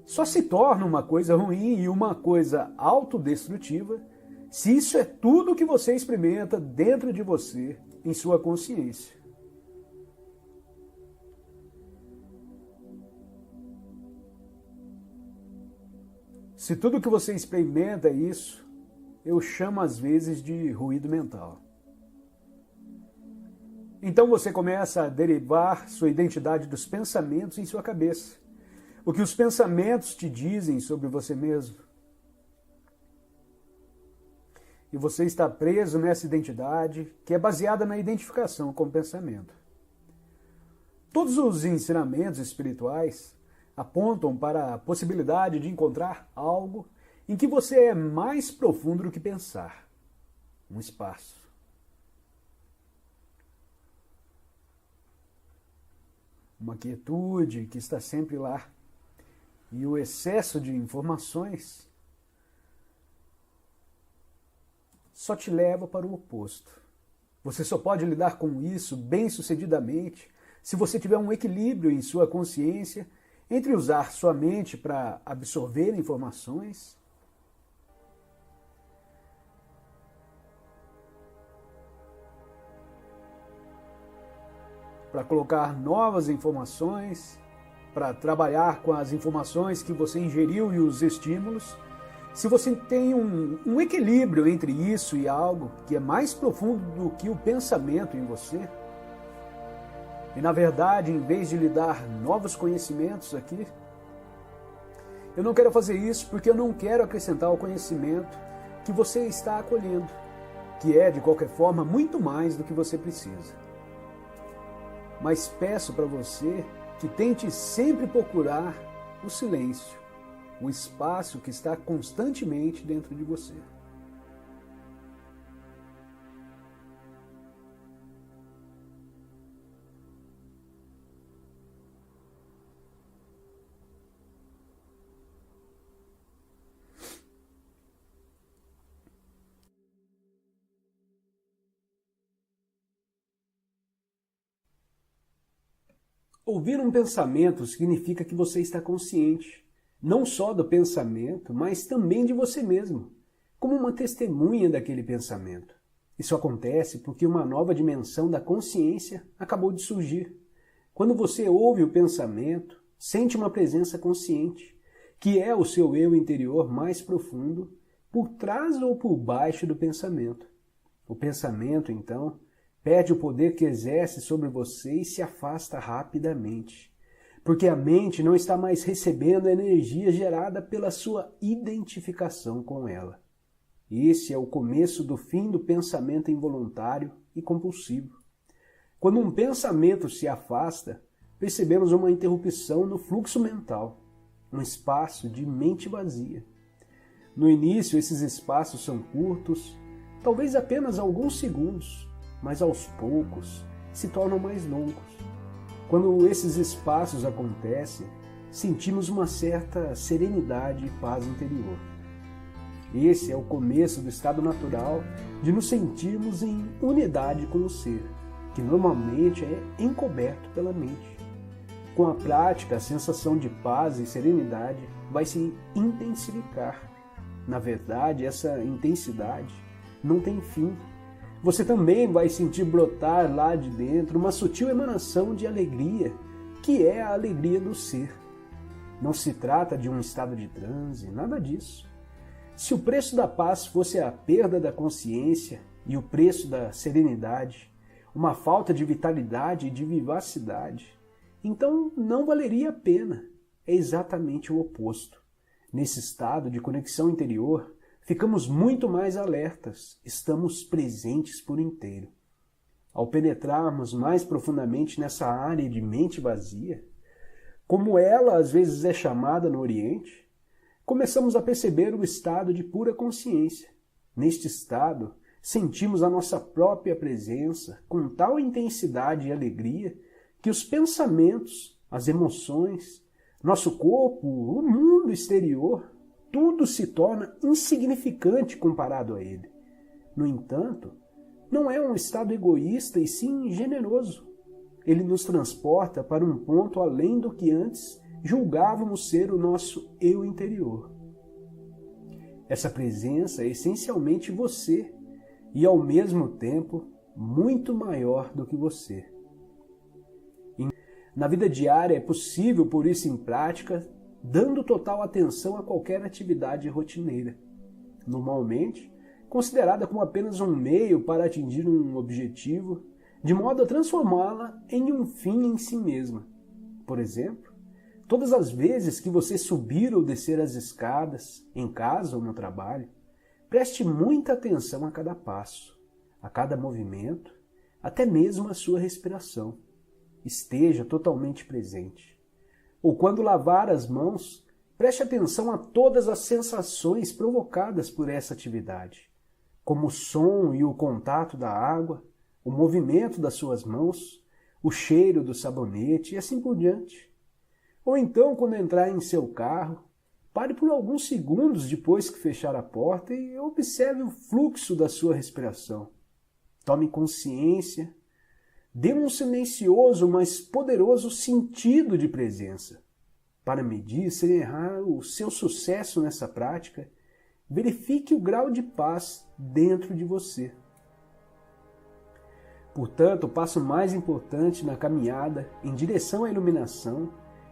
Só se torna uma coisa ruim e uma coisa autodestrutiva se isso é tudo que você experimenta dentro de você, em sua consciência. Se tudo que você experimenta é isso, eu chamo às vezes de ruído mental. Então você começa a derivar sua identidade dos pensamentos em sua cabeça. O que os pensamentos te dizem sobre você mesmo. E você está preso nessa identidade que é baseada na identificação com o pensamento. Todos os ensinamentos espirituais apontam para a possibilidade de encontrar algo em que você é mais profundo do que pensar. Um espaço. Uma quietude que está sempre lá. E o excesso de informações só te leva para o oposto. Você só pode lidar com isso bem-sucedidamente se você tiver um equilíbrio em sua consciência entre usar sua mente para absorver informações para colocar novas informações, para trabalhar com as informações que você ingeriu e os estímulos. Se você tem um equilíbrio entre isso e algo que é mais profundo do que o pensamento em você, e na verdade, em vez de lhe dar novos conhecimentos aqui, eu não quero fazer isso porque eu não quero acrescentar ao conhecimento que você está acolhendo, que é, de qualquer forma, muito mais do que você precisa. Mas peço para você que tente sempre procurar o silêncio, o espaço que está constantemente dentro de você. Ouvir um pensamento significa que você está consciente, não só do pensamento, mas também de você mesmo, como uma testemunha daquele pensamento. Isso acontece porque uma nova dimensão da consciência acabou de surgir. Quando você ouve o pensamento, sente uma presença consciente, que é o seu eu interior mais profundo, por trás ou por baixo do pensamento. O pensamento, então, perde o poder que exerce sobre você e se afasta rapidamente, porque a mente não está mais recebendo a energia gerada pela sua identificação com ela. Esse é o começo do fim do pensamento involuntário e compulsivo. Quando um pensamento se afasta, percebemos uma interrupção no fluxo mental, um espaço de mente vazia. No início, esses espaços são curtos, talvez apenas alguns segundos, mas aos poucos se tornam mais longos. Quando esses espaços acontecem, sentimos uma certa serenidade e paz interior. Esse é o começo do estado natural de nos sentirmos em unidade com o ser, que normalmente é encoberto pela mente. Com a prática, a sensação de paz e serenidade vai se intensificar. Na verdade, essa intensidade não tem fim. Você também vai sentir brotar lá de dentro uma sutil emanação de alegria, que é a alegria do ser. Não se trata de um estado de transe, nada disso. Se o preço da paz fosse a perda da consciência e o preço da serenidade, uma falta de vitalidade e de vivacidade, então não valeria a pena. É exatamente o oposto. Nesse estado de conexão interior, ficamos muito mais alertas, estamos presentes por inteiro. Ao penetrarmos mais profundamente nessa área de mente vazia, como ela às vezes é chamada no Oriente, começamos a perceber o estado de pura consciência. Neste estado, sentimos a nossa própria presença com tal intensidade e alegria que os pensamentos as emoções, nosso corpo, o mundo exterior, tudo se torna insignificante comparado a ele. No entanto, não é um estado egoísta e sim generoso. Ele nos transporta para um ponto além do que antes julgávamos ser o nosso eu interior. Essa presença é essencialmente você e, ao mesmo tempo, muito maior do que você. Na vida diária é possível pôr isso em prática, dando total atenção a qualquer atividade rotineira, normalmente considerada como apenas um meio para atingir um objetivo, de modo a transformá-la em um fim em si mesma. Por exemplo, todas as vezes que você subir ou descer as escadas, em casa ou no trabalho, preste muita atenção a cada passo, a cada movimento, até mesmo a sua respiração. Esteja totalmente presente. Ou quando lavar as mãos, preste atenção a todas as sensações provocadas por essa atividade, como o som e o contato da água, o movimento das suas mãos, o cheiro do sabonete e assim por diante. Ou então, quando entrar em seu carro, pare por alguns segundos depois que fechar a porta e observe o fluxo da sua respiração. Tome consciência. Dê um silencioso, mas poderoso sentido de presença. Para medir sem errar o seu sucesso nessa prática, verifique o grau de paz dentro de você. Portanto, o passo mais importante na caminhada em direção à iluminação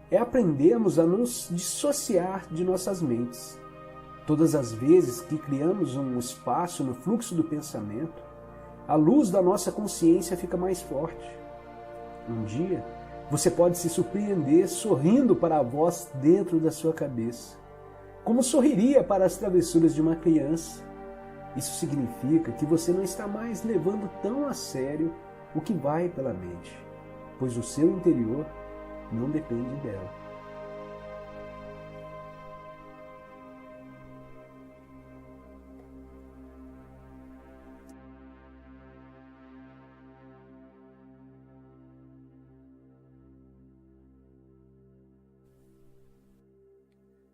é aprendermos a nos dissociar de nossas mentes. Todas as vezes que criamos um espaço no fluxo do pensamento, a luz da nossa consciência fica mais forte. Um dia, você pode se surpreender sorrindo para a voz dentro da sua cabeça, como sorriria para as travessuras de uma criança. Isso significa que você não está mais levando tão a sério o que vai pela mente, pois o seu interior não depende dela.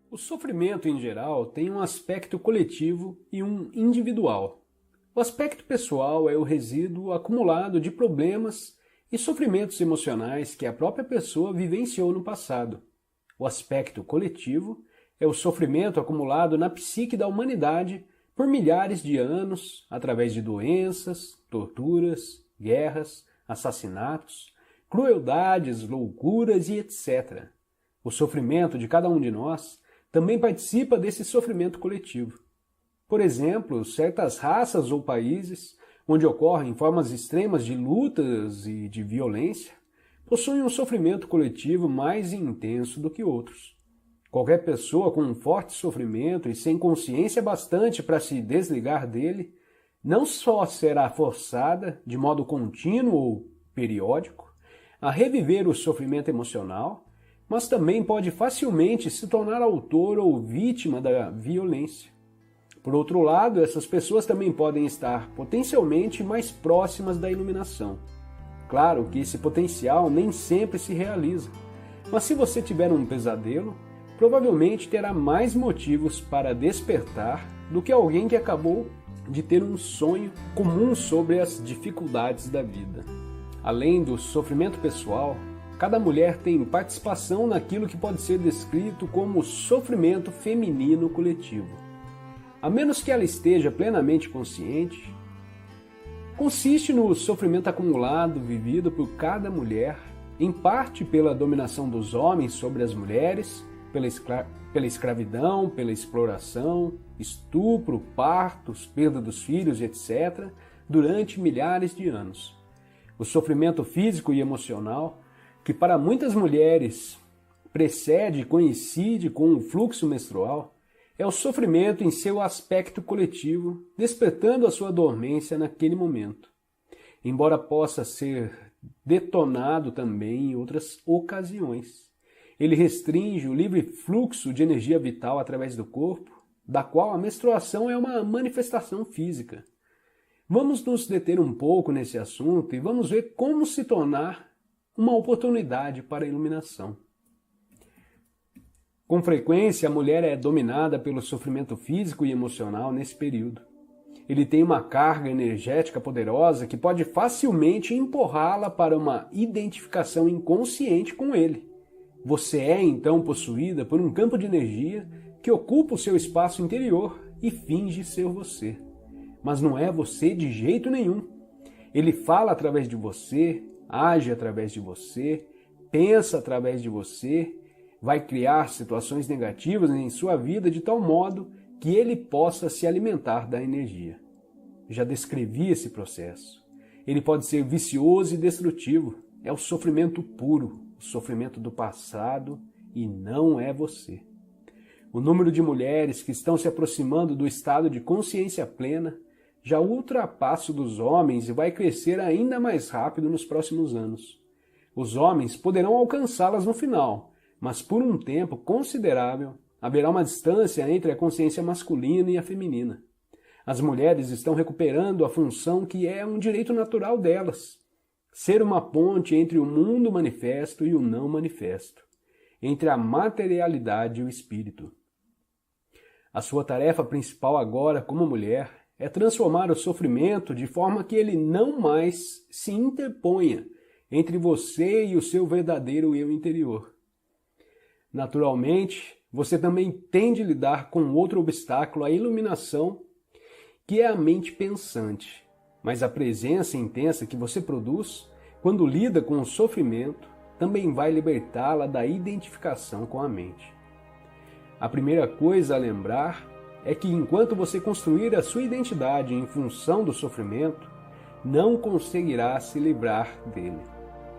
O sofrimento, em geral, tem um aspecto coletivo e um individual. O aspecto pessoal é o resíduo acumulado de problemas e sofrimentos emocionais que a própria pessoa vivenciou no passado. O aspecto coletivo é o sofrimento acumulado na psique da humanidade por milhares de anos, através de doenças, torturas, guerras, assassinatos, crueldades, loucuras e etc. O sofrimento de cada um de nós também participa desse sofrimento coletivo. Por exemplo, certas raças ou países, onde ocorrem formas extremas de lutas e de violência, possuem um sofrimento coletivo mais intenso do que outros. Qualquer pessoa com um forte sofrimento e sem consciência bastante para se desligar dele, não só será forçada, de modo contínuo ou periódico, a reviver o sofrimento emocional, mas também pode facilmente se tornar autor ou vítima da violência. Por outro lado, essas pessoas também podem estar potencialmente mais próximas da iluminação. Claro que esse potencial nem sempre se realiza, mas se você tiver um pesadelo, provavelmente terá mais motivos para despertar do que alguém que acabou de ter um sonho comum sobre as dificuldades da vida. Além do sofrimento pessoal, cada mulher tem participação naquilo que pode ser descrito como sofrimento feminino coletivo. A menos que ela esteja plenamente consciente, consiste no sofrimento acumulado vivido por cada mulher, em parte pela dominação dos homens sobre as mulheres, pela escravidão, pela exploração, estupro, partos, perda dos filhos, etc., durante milhares de anos. O sofrimento físico e emocional, que para muitas mulheres precede e coincide com o fluxo menstrual, é o sofrimento em seu aspecto coletivo, despertando a sua dormência naquele momento, embora possa ser detonado também em outras ocasiões. Ele restringe o livre fluxo de energia vital através do corpo, da qual a menstruação é uma manifestação física. Vamos nos deter um pouco nesse assunto e vamos ver como se tornar uma oportunidade para a iluminação. Com frequência, a mulher é dominada pelo sofrimento físico e emocional nesse período. Ele tem uma carga energética poderosa que pode facilmente empurrá-la para uma identificação inconsciente com ele. Você é então possuída por um campo de energia que ocupa o seu espaço interior e finge ser você. Mas não é você de jeito nenhum. Ele fala através de você, age através de você, pensa através de você, vai criar situações negativas em sua vida de tal modo que ele possa se alimentar da energia. Já descrevi esse processo. Ele pode ser vicioso e destrutivo. É o sofrimento puro, o sofrimento do passado, e não é você. O número de mulheres que estão se aproximando do estado de consciência plena já ultrapassa o dos homens e vai crescer ainda mais rápido nos próximos anos. Os homens poderão alcançá-las no final, mas por um tempo considerável haverá uma distância entre a consciência masculina e a feminina. As mulheres estão recuperando a função que é um direito natural delas, ser uma ponte entre o mundo manifesto e o não manifesto, entre a materialidade e o espírito. A sua tarefa principal agora, como mulher, é transformar o sofrimento de forma que ele não mais se interponha entre você e o seu verdadeiro eu interior. Naturalmente, você também tem de lidar com outro obstáculo à iluminação, que é a mente pensante. Mas a presença intensa que você produz, quando lida com o sofrimento, também vai libertá-la da identificação com a mente. A primeira coisa a lembrar é que enquanto você construir a sua identidade em função do sofrimento, não conseguirá se livrar dele.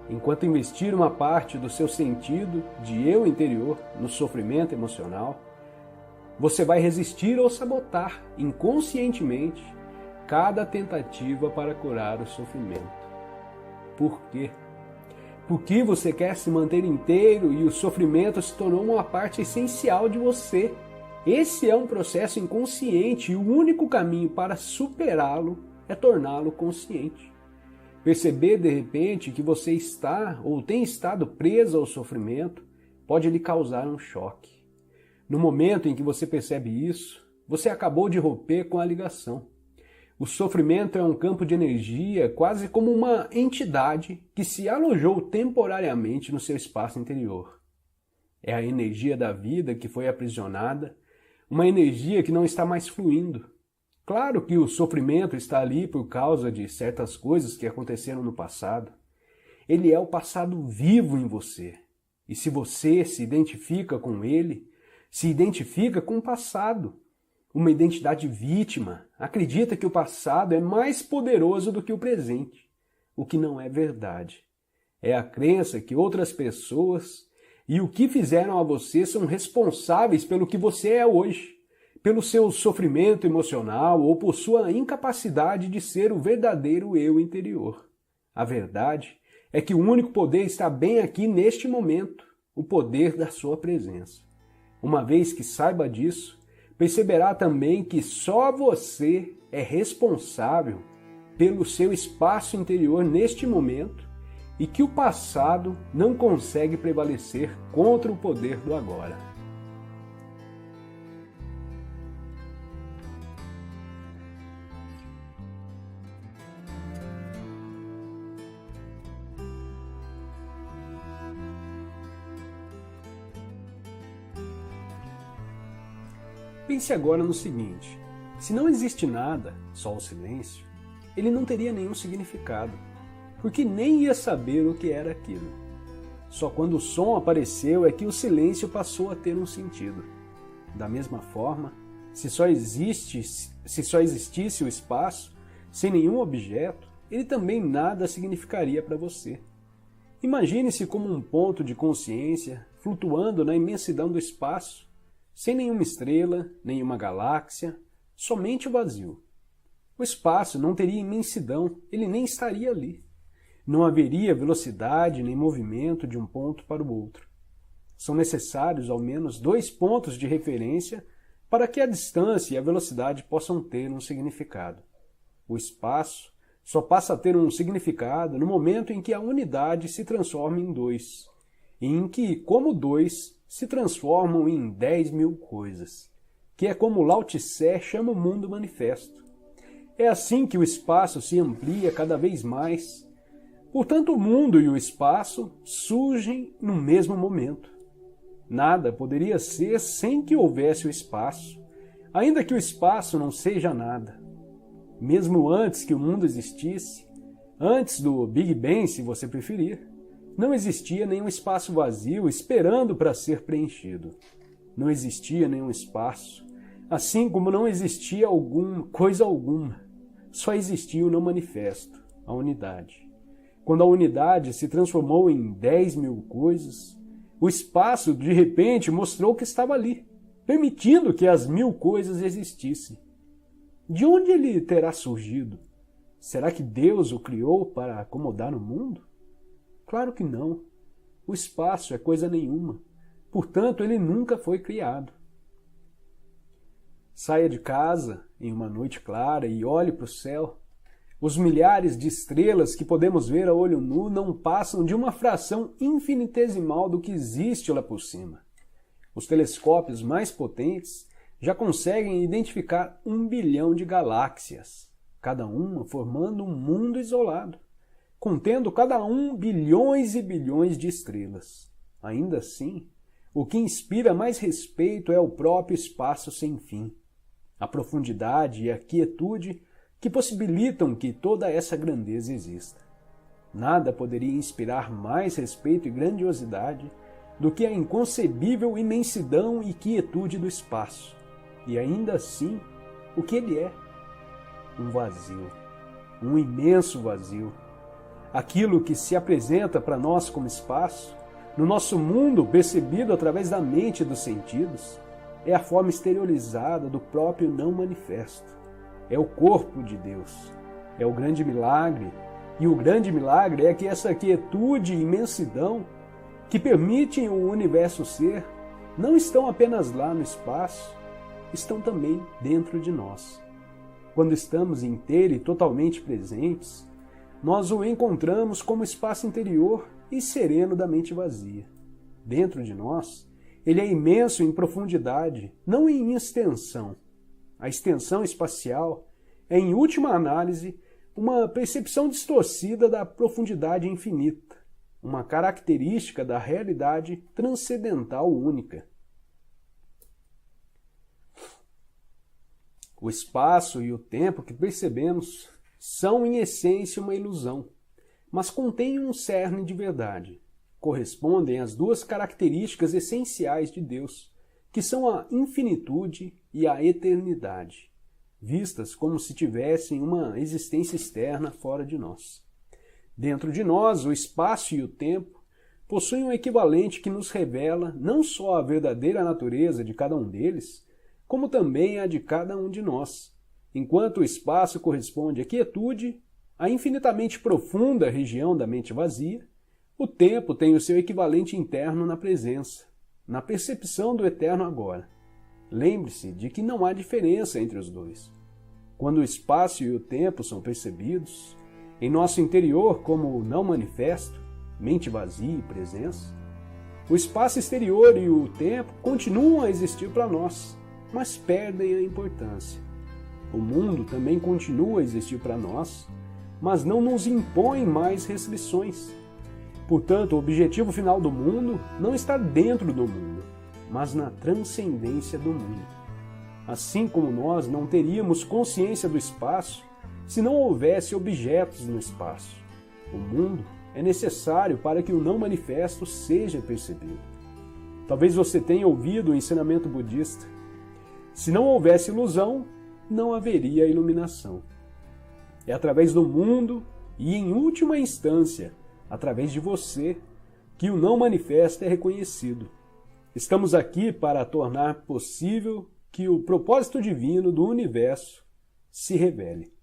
Enquanto investir uma parte do seu sentido de eu interior no sofrimento emocional, você vai resistir ou sabotar inconscientemente cada tentativa para curar o sofrimento. Por quê? Porque você quer se manter inteiro e o sofrimento se tornou uma parte essencial de você. Esse é um processo inconsciente e o único caminho para superá-lo é torná-lo consciente. Perceber de repente que você está ou tem estado preso ao sofrimento pode lhe causar um choque. No momento em que você percebe isso, você acabou de romper com a ligação. O sofrimento é um campo de energia quase como uma entidade que se alojou temporariamente no seu espaço interior. É a energia da vida que foi aprisionada, uma energia que não está mais fluindo. Claro que o sofrimento está ali por causa de certas coisas que aconteceram no passado. Ele é o passado vivo em você. E se você se identifica com ele, se identifica com o passado. Uma identidade vítima acredita que o passado é mais poderoso do que o presente, o que não é verdade. É a crença que outras pessoas e o que fizeram a você são responsáveis pelo que você é hoje, pelo seu sofrimento emocional ou por sua incapacidade de ser o verdadeiro eu interior. A verdade é que o único poder está bem aqui neste momento, o poder da sua presença. Uma vez que saiba disso, perceberá também que só você é responsável pelo seu espaço interior neste momento e que o passado não consegue prevalecer contra o poder do agora. Pense agora no seguinte: se não existe nada, só o silêncio, ele não teria nenhum significado, porque nem ia saber o que era aquilo. Só quando o som apareceu é que o silêncio passou a ter um sentido. Da mesma forma, se só existisse o espaço, sem nenhum objeto, ele também nada significaria para você. Imagine-se como um ponto de consciência flutuando na imensidão do espaço, sem nenhuma estrela, nenhuma galáxia, somente o vazio. O espaço não teria imensidão, ele nem estaria ali. Não haveria velocidade nem movimento de um ponto para o outro. São necessários ao menos 2 pontos de referência para que a distância e a velocidade possam ter um significado. O espaço só passa a ter um significado no momento em que a unidade se transforma em dois, e em que, como dois, se transformam em 10.000 coisas, que é como Lao Tse chama o mundo manifesto. É assim que o espaço se amplia cada vez mais. Portanto, o mundo e o espaço surgem no mesmo momento. Nada poderia ser sem que houvesse o espaço, ainda que o espaço não seja nada. Mesmo antes que o mundo existisse, antes do Big Bang, se você preferir, não existia nenhum espaço vazio esperando para ser preenchido. Não existia nenhum espaço, assim como não existia coisa alguma. Só existia o não manifesto, a unidade. Quando a unidade se transformou em 10.000 coisas, o espaço de repente mostrou que estava ali, permitindo que as 1.000 coisas existissem. De onde ele terá surgido? Será que Deus o criou para acomodar o mundo? Claro que não. O espaço é coisa nenhuma. Portanto, ele nunca foi criado. Saia de casa em uma noite clara e olhe para o céu. Os milhares de estrelas que podemos ver a olho nu não passam de uma fração infinitesimal do que existe lá por cima. Os telescópios mais potentes já conseguem identificar 1 bilhão de galáxias, cada uma formando um mundo isolado, contendo cada um bilhões e bilhões de estrelas. Ainda assim, o que inspira mais respeito é o próprio espaço sem fim, a profundidade e a quietude que possibilitam que toda essa grandeza exista. Nada poderia inspirar mais respeito e grandiosidade do que a inconcebível imensidão e quietude do espaço. E ainda assim, o que ele é? Um vazio, um imenso vazio. Aquilo que se apresenta para nós como espaço, no nosso mundo percebido através da mente e dos sentidos, é a forma exteriorizada do próprio não manifesto. É o corpo de Deus. É o grande milagre. E o grande milagre é que essa quietude e imensidão que permitem o universo ser, não estão apenas lá no espaço, estão também dentro de nós. Quando estamos inteiro e totalmente presentes, nós o encontramos como espaço interior e sereno da mente vazia. Dentro de nós, ele é imenso em profundidade, não em extensão. A extensão espacial é, em última análise, uma percepção distorcida da profundidade infinita, uma característica da realidade transcendental única. O espaço e o tempo que percebemos são, em essência, uma ilusão, mas contêm um cerne de verdade. Correspondem às duas características essenciais de Deus, que são a infinitude e a eternidade, vistas como se tivessem uma existência externa fora de nós. Dentro de nós, o espaço e o tempo possuem um equivalente que nos revela não só a verdadeira natureza de cada um deles, como também a de cada um de nós. Enquanto o espaço corresponde à quietude, à infinitamente profunda região da mente vazia, o tempo tem o seu equivalente interno na presença, na percepção do eterno agora. Lembre-se de que não há diferença entre os dois. Quando o espaço e o tempo são percebidos, em nosso interior como não manifesto, mente vazia e presença, o espaço exterior e o tempo continuam a existir para nós, mas perdem a importância. O mundo também continua a existir para nós, mas não nos impõe mais restrições. Portanto, o objetivo final do mundo não está dentro do mundo, mas na transcendência do mundo. Assim como nós não teríamos consciência do espaço se não houvesse objetos no espaço. O mundo é necessário para que o não manifesto seja percebido. Talvez você tenha ouvido o ensinamento budista. Se não houvesse ilusão, não haveria iluminação. É através do mundo e, em última instância, através de você, que o não manifesto é reconhecido. Estamos aqui para tornar possível que o propósito divino do universo se revele.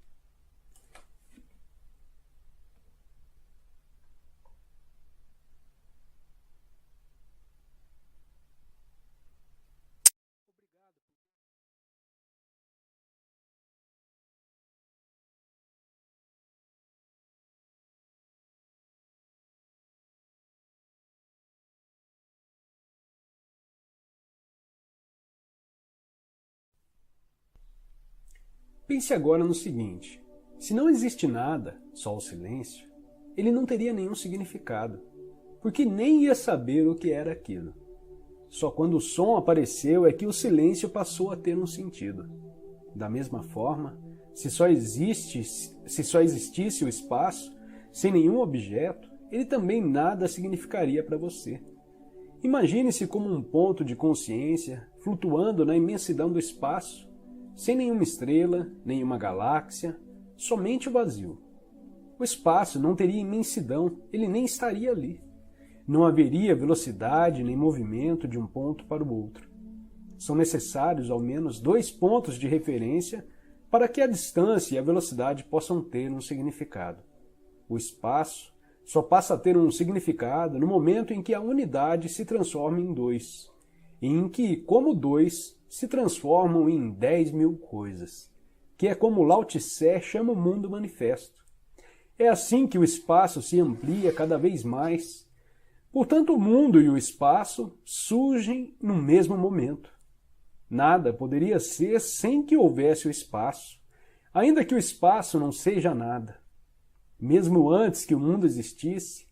Pense agora no seguinte: se não existe nada, só o silêncio, ele não teria nenhum significado, porque nem ia saber o que era aquilo. Só quando o som apareceu é que o silêncio passou a ter um sentido. Da mesma forma, se só existisse o espaço, sem nenhum objeto, ele também nada significaria para você. Imagine-se como um ponto de consciência flutuando na imensidão do espaço, sem nenhuma estrela, nenhuma galáxia, somente o vazio. O espaço não teria imensidão, ele nem estaria ali. Não haveria velocidade nem movimento de um ponto para o outro. São necessários ao menos 2 pontos de referência para que a distância e a velocidade possam ter um significado. O espaço só passa a ter um significado no momento em que a unidade se transforma em 2, e em que, como 2, se transformam em 10.000 coisas, que é como Lao Tse chama o mundo manifesto. É assim que o espaço se amplia cada vez mais. Portanto, o mundo e o espaço surgem no mesmo momento. Nada poderia ser sem que houvesse o espaço, ainda que o espaço não seja nada. Mesmo antes que o mundo existisse,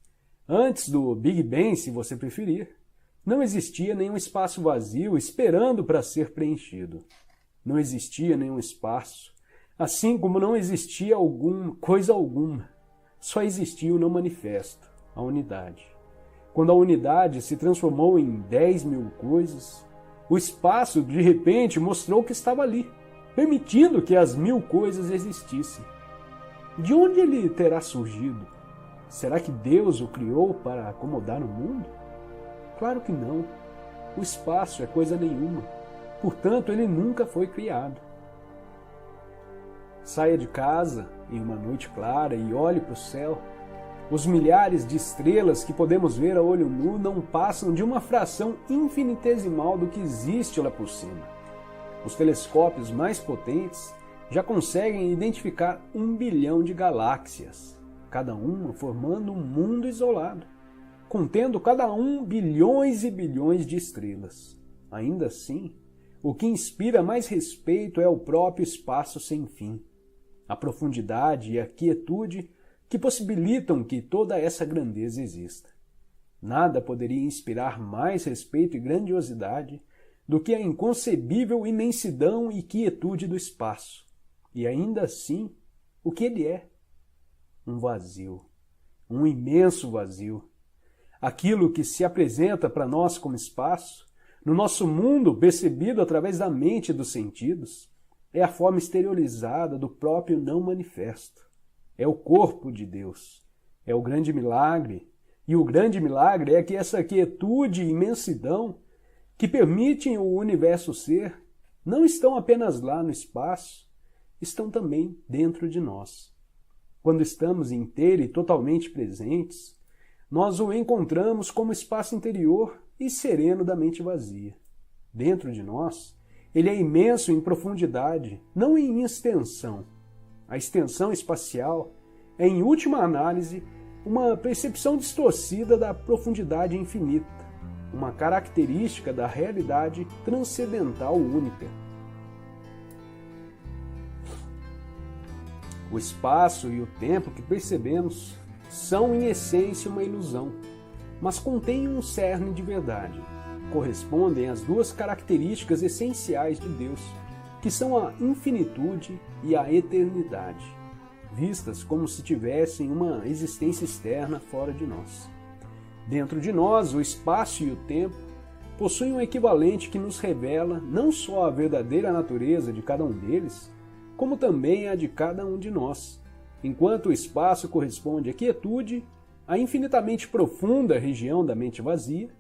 antes do Big Bang, se você preferir, não existia nenhum espaço vazio esperando para ser preenchido. Não existia nenhum espaço, assim como não existia coisa alguma. Só existia o não manifesto, a unidade. Quando a unidade se transformou em 10.000 coisas, o espaço, de repente, mostrou que estava ali, permitindo que as 1.000 coisas existissem. De onde ele terá surgido? Será que Deus o criou para acomodar o mundo? Claro que não. O espaço é coisa nenhuma. Portanto, ele nunca foi criado. Saia de casa em uma noite clara e olhe para o céu. Os milhares de estrelas que podemos ver a olho nu não passam de uma fração infinitesimal do que existe lá por cima. Os telescópios mais potentes já conseguem identificar 1 bilhão de galáxias, cada uma formando um mundo isolado, contendo cada um bilhões e bilhões de estrelas. Ainda assim, o que inspira mais respeito é o próprio espaço sem fim, a profundidade e a quietude que possibilitam que toda essa grandeza exista. Nada poderia inspirar mais respeito e grandiosidade do que a inconcebível imensidão e quietude do espaço. E ainda assim, o que ele é? Um vazio, um imenso vazio. Aquilo que se apresenta para nós como espaço, no nosso mundo percebido através da mente e dos sentidos, é a forma exteriorizada do próprio não manifesto. É o corpo de Deus, é o grande milagre, e o grande milagre é que essa quietude e imensidão que permitem o universo ser, não estão apenas lá no espaço, estão também dentro de nós. Quando estamos inteira e totalmente presentes, nós o encontramos como espaço interior e sereno da mente vazia. Dentro de nós, ele é imenso em profundidade, não em extensão. A extensão espacial é, em última análise, uma percepção distorcida da profundidade infinita, uma característica da realidade transcendental única. O espaço e o tempo que percebemos são, em essência, uma ilusão, mas contêm um cerne de verdade. Correspondem às 2 características essenciais de Deus, que são a infinitude e a eternidade, vistas como se tivessem uma existência externa fora de nós. Dentro de nós, o espaço e o tempo possuem um equivalente que nos revela não só a verdadeira natureza de cada um deles, como também a de cada um de nós. Enquanto o espaço corresponde à quietude, à infinitamente profunda região da mente vazia,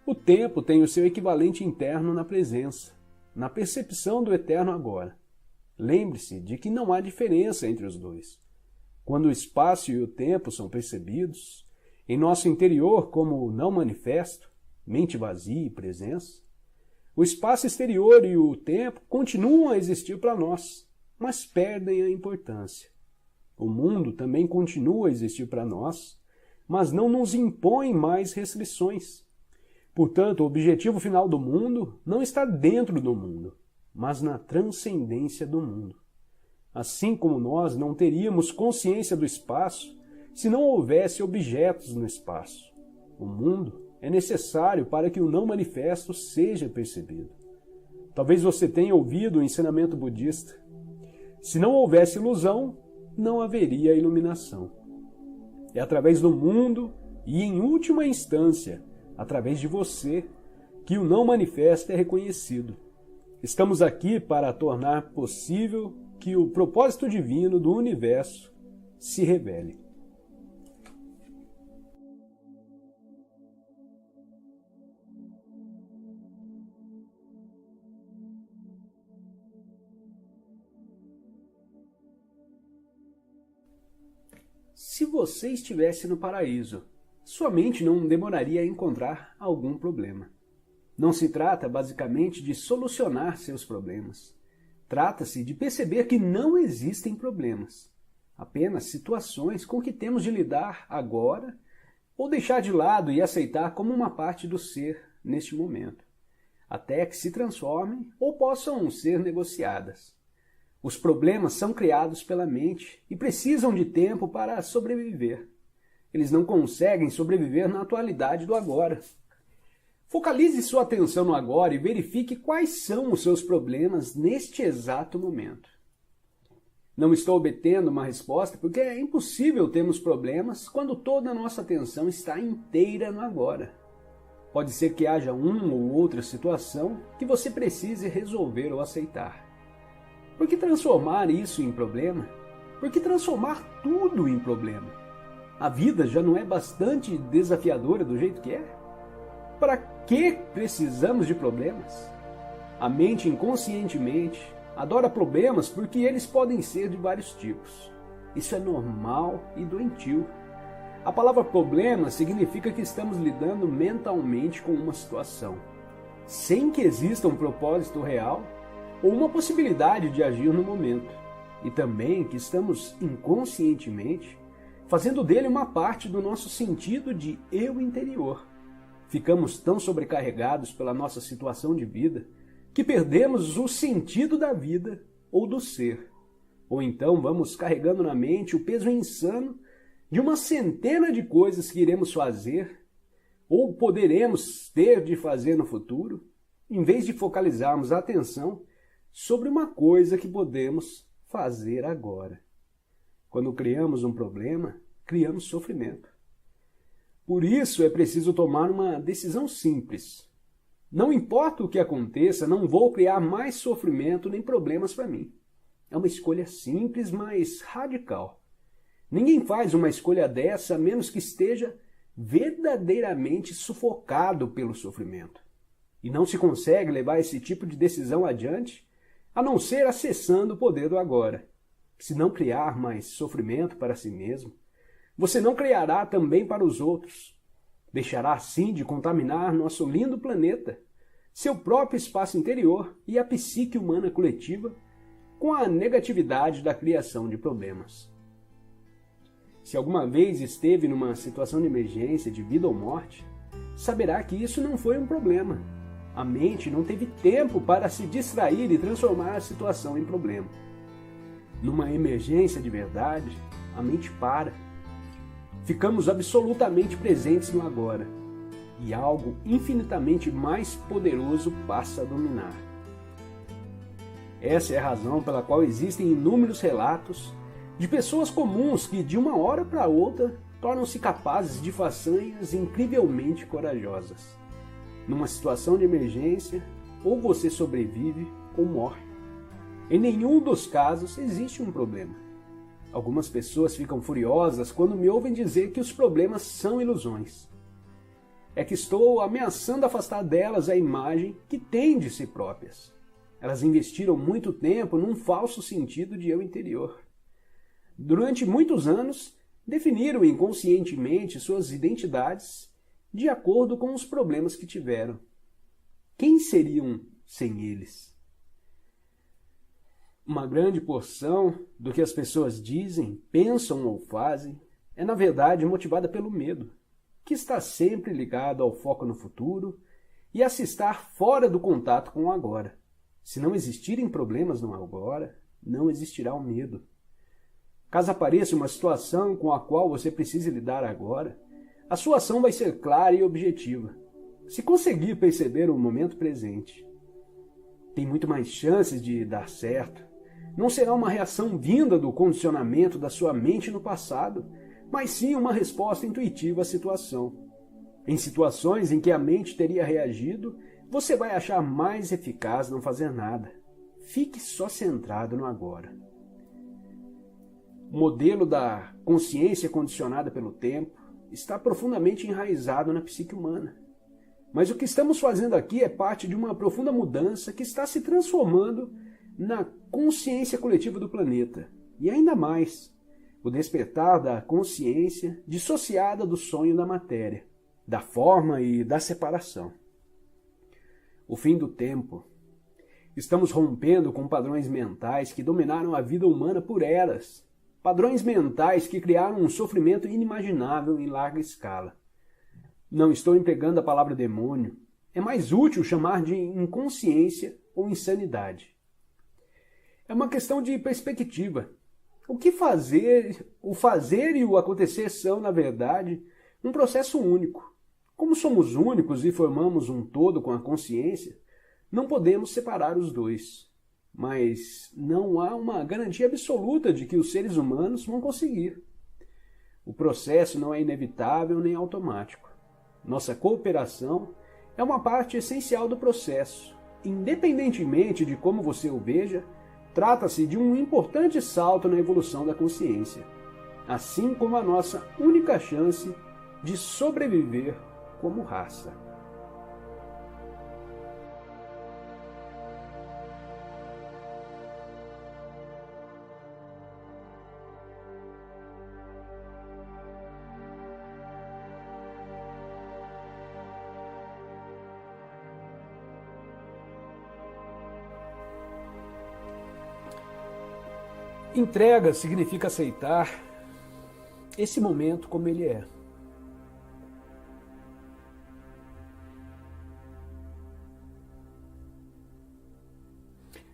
o tempo tem o seu equivalente interno na presença, na percepção do eterno agora. Lembre-se de que não há diferença entre os dois. Quando o espaço e o tempo são percebidos, em nosso interior como não manifesto, mente vazia e presença, o espaço exterior e o tempo continuam a existir para nós, mas perdem a importância. O mundo também continua a existir para nós, mas não nos impõe mais restrições. Portanto, o objetivo final do mundo não está dentro do mundo, mas na transcendência do mundo. Assim como nós não teríamos consciência do espaço se não houvesse objetos no espaço. O mundo é necessário para que o não manifesto seja percebido. Talvez você tenha ouvido o ensinamento budista. Se não houvesse ilusão, não haveria iluminação. É através do mundo e, em última instância, através de você, que o não manifesto é reconhecido. Estamos aqui para tornar possível que o propósito divino do universo se revele. Se você estivesse no paraíso, sua mente não demoraria a encontrar algum problema. Não se trata, basicamente, de solucionar seus problemas. Trata-se de perceber que não existem problemas, apenas situações com que temos de lidar agora ou deixar de lado e aceitar como uma parte do ser neste momento, até que se transformem ou possam ser negociadas. Os problemas são criados pela mente e precisam de tempo para sobreviver. Eles não conseguem sobreviver na atualidade do agora. Focalize sua atenção no agora e verifique quais são os seus problemas neste exato momento. Não estou obtendo uma resposta porque é impossível termos problemas quando toda a nossa atenção está inteira no agora. Pode ser que haja uma ou outra situação que você precise resolver ou aceitar. Por que transformar isso em problema? Por que transformar tudo em problema? A vida já não é bastante desafiadora do jeito que é? Para que precisamos de problemas? A mente inconscientemente adora problemas porque eles podem ser de vários tipos. Isso é normal e doentio. A palavra problema significa que estamos lidando mentalmente com uma situação, sem que exista um propósito real ou uma possibilidade de agir no momento. E também que estamos inconscientemente fazendo dele uma parte do nosso sentido de eu interior. Ficamos tão sobrecarregados pela nossa situação de vida que perdemos o sentido da vida ou do ser. Ou então vamos carregando na mente o peso insano de uma centena de coisas que iremos fazer ou poderemos ter de fazer no futuro, em vez de focalizarmos a atenção sobre uma coisa que podemos fazer agora. Quando criamos um problema, criamos sofrimento. Por isso é preciso tomar uma decisão simples. Não importa o que aconteça, não vou criar mais sofrimento nem problemas para mim. É uma escolha simples, mas radical. Ninguém faz uma escolha dessa a menos que esteja verdadeiramente sufocado pelo sofrimento. E não se consegue levar esse tipo de decisão adiante a não ser acessando o poder do agora. Se não criar mais sofrimento para si mesmo, você não criará também para os outros. Deixará assim de contaminar nosso lindo planeta, seu próprio espaço interior e a psique humana coletiva com a negatividade da criação de problemas. Se alguma vez esteve numa situação de emergência, de vida ou morte, saberá que isso não foi um problema. A mente não teve tempo para se distrair e transformar a situação em problema. Numa emergência de verdade, a mente para. Ficamos absolutamente presentes no agora, e algo infinitamente mais poderoso passa a dominar. Essa é a razão pela qual existem inúmeros relatos de pessoas comuns que, de uma hora para outra, tornam-se capazes de façanhas incrivelmente corajosas. Numa situação de emergência, ou você sobrevive ou morre. Em nenhum dos casos existe um problema. Algumas pessoas ficam furiosas quando me ouvem dizer que os problemas são ilusões. É que estou ameaçando afastar delas a imagem que têm de si próprias. Elas investiram muito tempo num falso sentido de eu interior. Durante muitos anos, definiram inconscientemente suas identidades de acordo com os problemas que tiveram. Quem seriam sem eles? Uma grande porção do que as pessoas dizem, pensam ou fazem é, na verdade, motivada pelo medo, que está sempre ligado ao foco no futuro e a se estar fora do contato com o agora. Se não existirem problemas no agora, não existirá o medo. Caso apareça uma situação com a qual você precise lidar agora, a sua ação vai ser clara e objetiva, se conseguir perceber o momento presente. Tem muito mais chances de dar certo. Não será uma reação vinda do condicionamento da sua mente no passado, mas sim uma resposta intuitiva à situação. Em situações em que a mente teria reagido, você vai achar mais eficaz não fazer nada. Fique só centrado no agora. O modelo da consciência condicionada pelo tempo está profundamente enraizado na psique humana. Mas o que estamos fazendo aqui é parte de uma profunda mudança que está se transformando na consciência coletiva do planeta. E ainda mais, o despertar da consciência dissociada do sonho da matéria, da forma e da separação. O fim do tempo. Estamos rompendo com padrões mentais que dominaram a vida humana por eras. Padrões mentais que criaram um sofrimento inimaginável em larga escala. Não estou empregando a palavra demônio. É mais útil chamar de inconsciência ou insanidade. É uma questão de perspectiva. O que fazer, o fazer e o acontecer são, na verdade, um processo único. Como somos únicos e formamos um todo com a consciência, não podemos separar os dois. Mas não há uma garantia absoluta de que os seres humanos vão conseguir. O processo não é inevitável nem automático. Nossa cooperação é uma parte essencial do processo. Independentemente de como você o veja, trata-se de um importante salto na evolução da consciência, assim como a nossa única chance de sobreviver como raça. Entrega significa aceitar esse momento como ele é.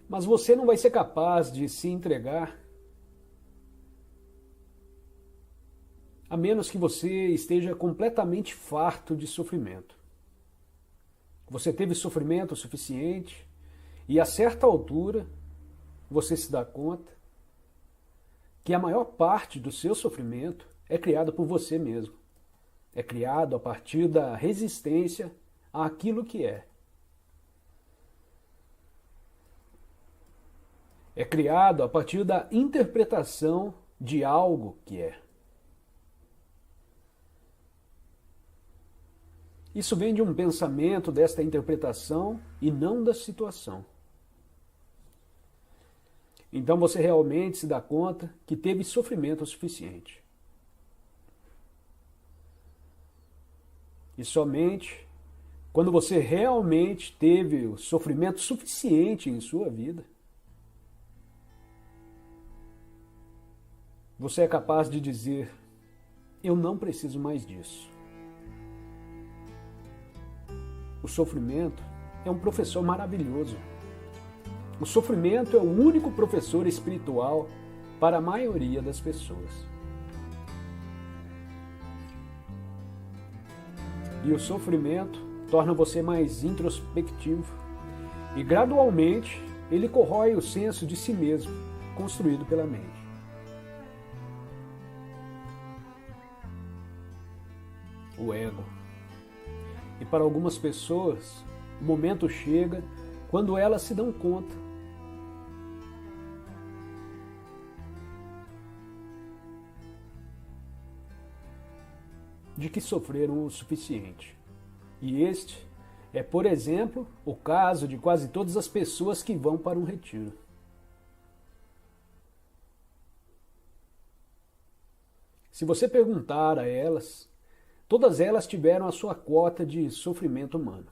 Mas você não vai ser capaz de se entregar a menos que você esteja completamente farto de sofrimento. Você teve sofrimento o suficiente e a certa altura você se dá conta que a maior parte do seu sofrimento é criado por você mesmo. É criado a partir da resistência àquilo que é. É criado a partir da interpretação de algo que é. Isso vem de um pensamento desta interpretação e não da situação. Então você realmente se dá conta que teve sofrimento o suficiente. E somente quando você realmente teve o sofrimento suficiente em sua vida, você é capaz de dizer: eu não preciso mais disso. O sofrimento é um professor maravilhoso. O sofrimento é o único professor espiritual para a maioria das pessoas. E o sofrimento torna você mais introspectivo e gradualmente ele corrói o senso de si mesmo, construído pela mente. O ego. E para algumas pessoas, o momento chega quando elas se dão conta de que sofreram o suficiente. E este é, por exemplo, o caso de quase todas as pessoas que vão para um retiro. Se você perguntar a elas, todas elas tiveram a sua quota de sofrimento humano.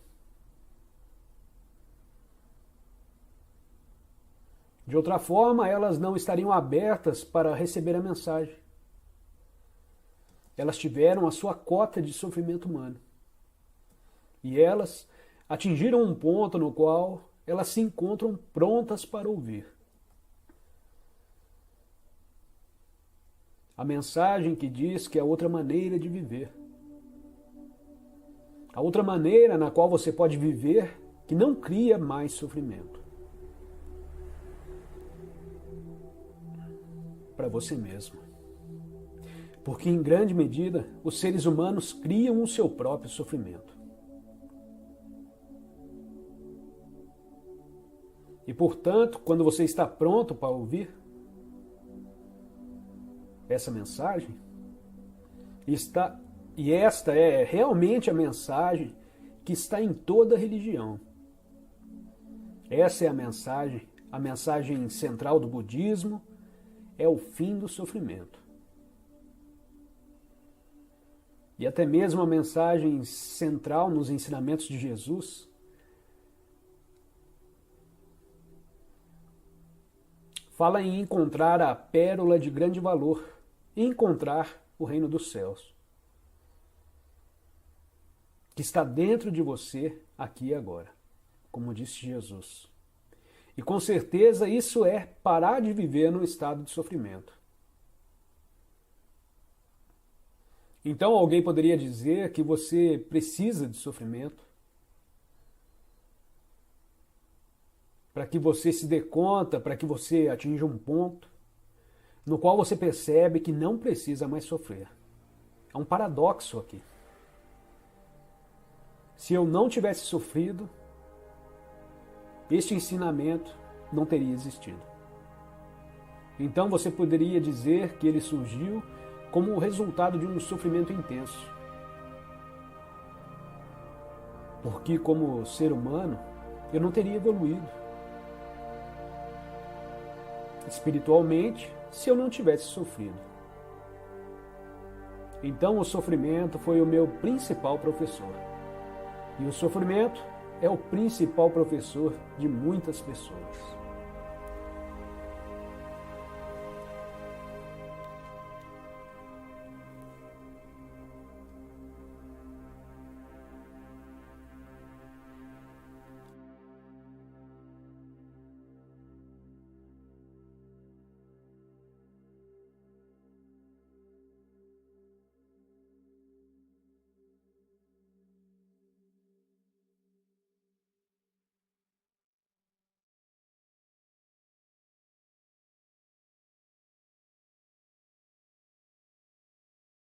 De outra forma, elas não estariam abertas para receber a mensagem. Elas tiveram a sua cota de sofrimento humano. E elas atingiram um ponto no qual elas se encontram prontas para ouvir. A mensagem que diz que é outra maneira de viver. A outra maneira na qual você pode viver que não cria mais sofrimento. Para você mesmo. Porque, em grande medida, os seres humanos criam o seu próprio sofrimento. E, portanto, quando você está pronto para ouvir essa mensagem, e esta é realmente a mensagem que está em toda religião. Essa é a mensagem central do budismo, é o fim do sofrimento. E até mesmo a mensagem central nos ensinamentos de Jesus fala em encontrar a pérola de grande valor, encontrar o reino dos céus, que está dentro de você aqui e agora, como disse Jesus. E com certeza isso é parar de viver num estado de sofrimento. Então alguém poderia dizer que você precisa de sofrimento para que você se dê conta, para que você atinja um ponto no qual você percebe que não precisa mais sofrer. É um paradoxo aqui. Se eu não tivesse sofrido, este ensinamento não teria existido. Então você poderia dizer que ele surgiu como o resultado de um sofrimento intenso. Porque, como ser humano, eu não teria evoluído espiritualmente se eu não tivesse sofrido. Então o sofrimento foi o meu principal professor. E o sofrimento é o principal professor de muitas pessoas.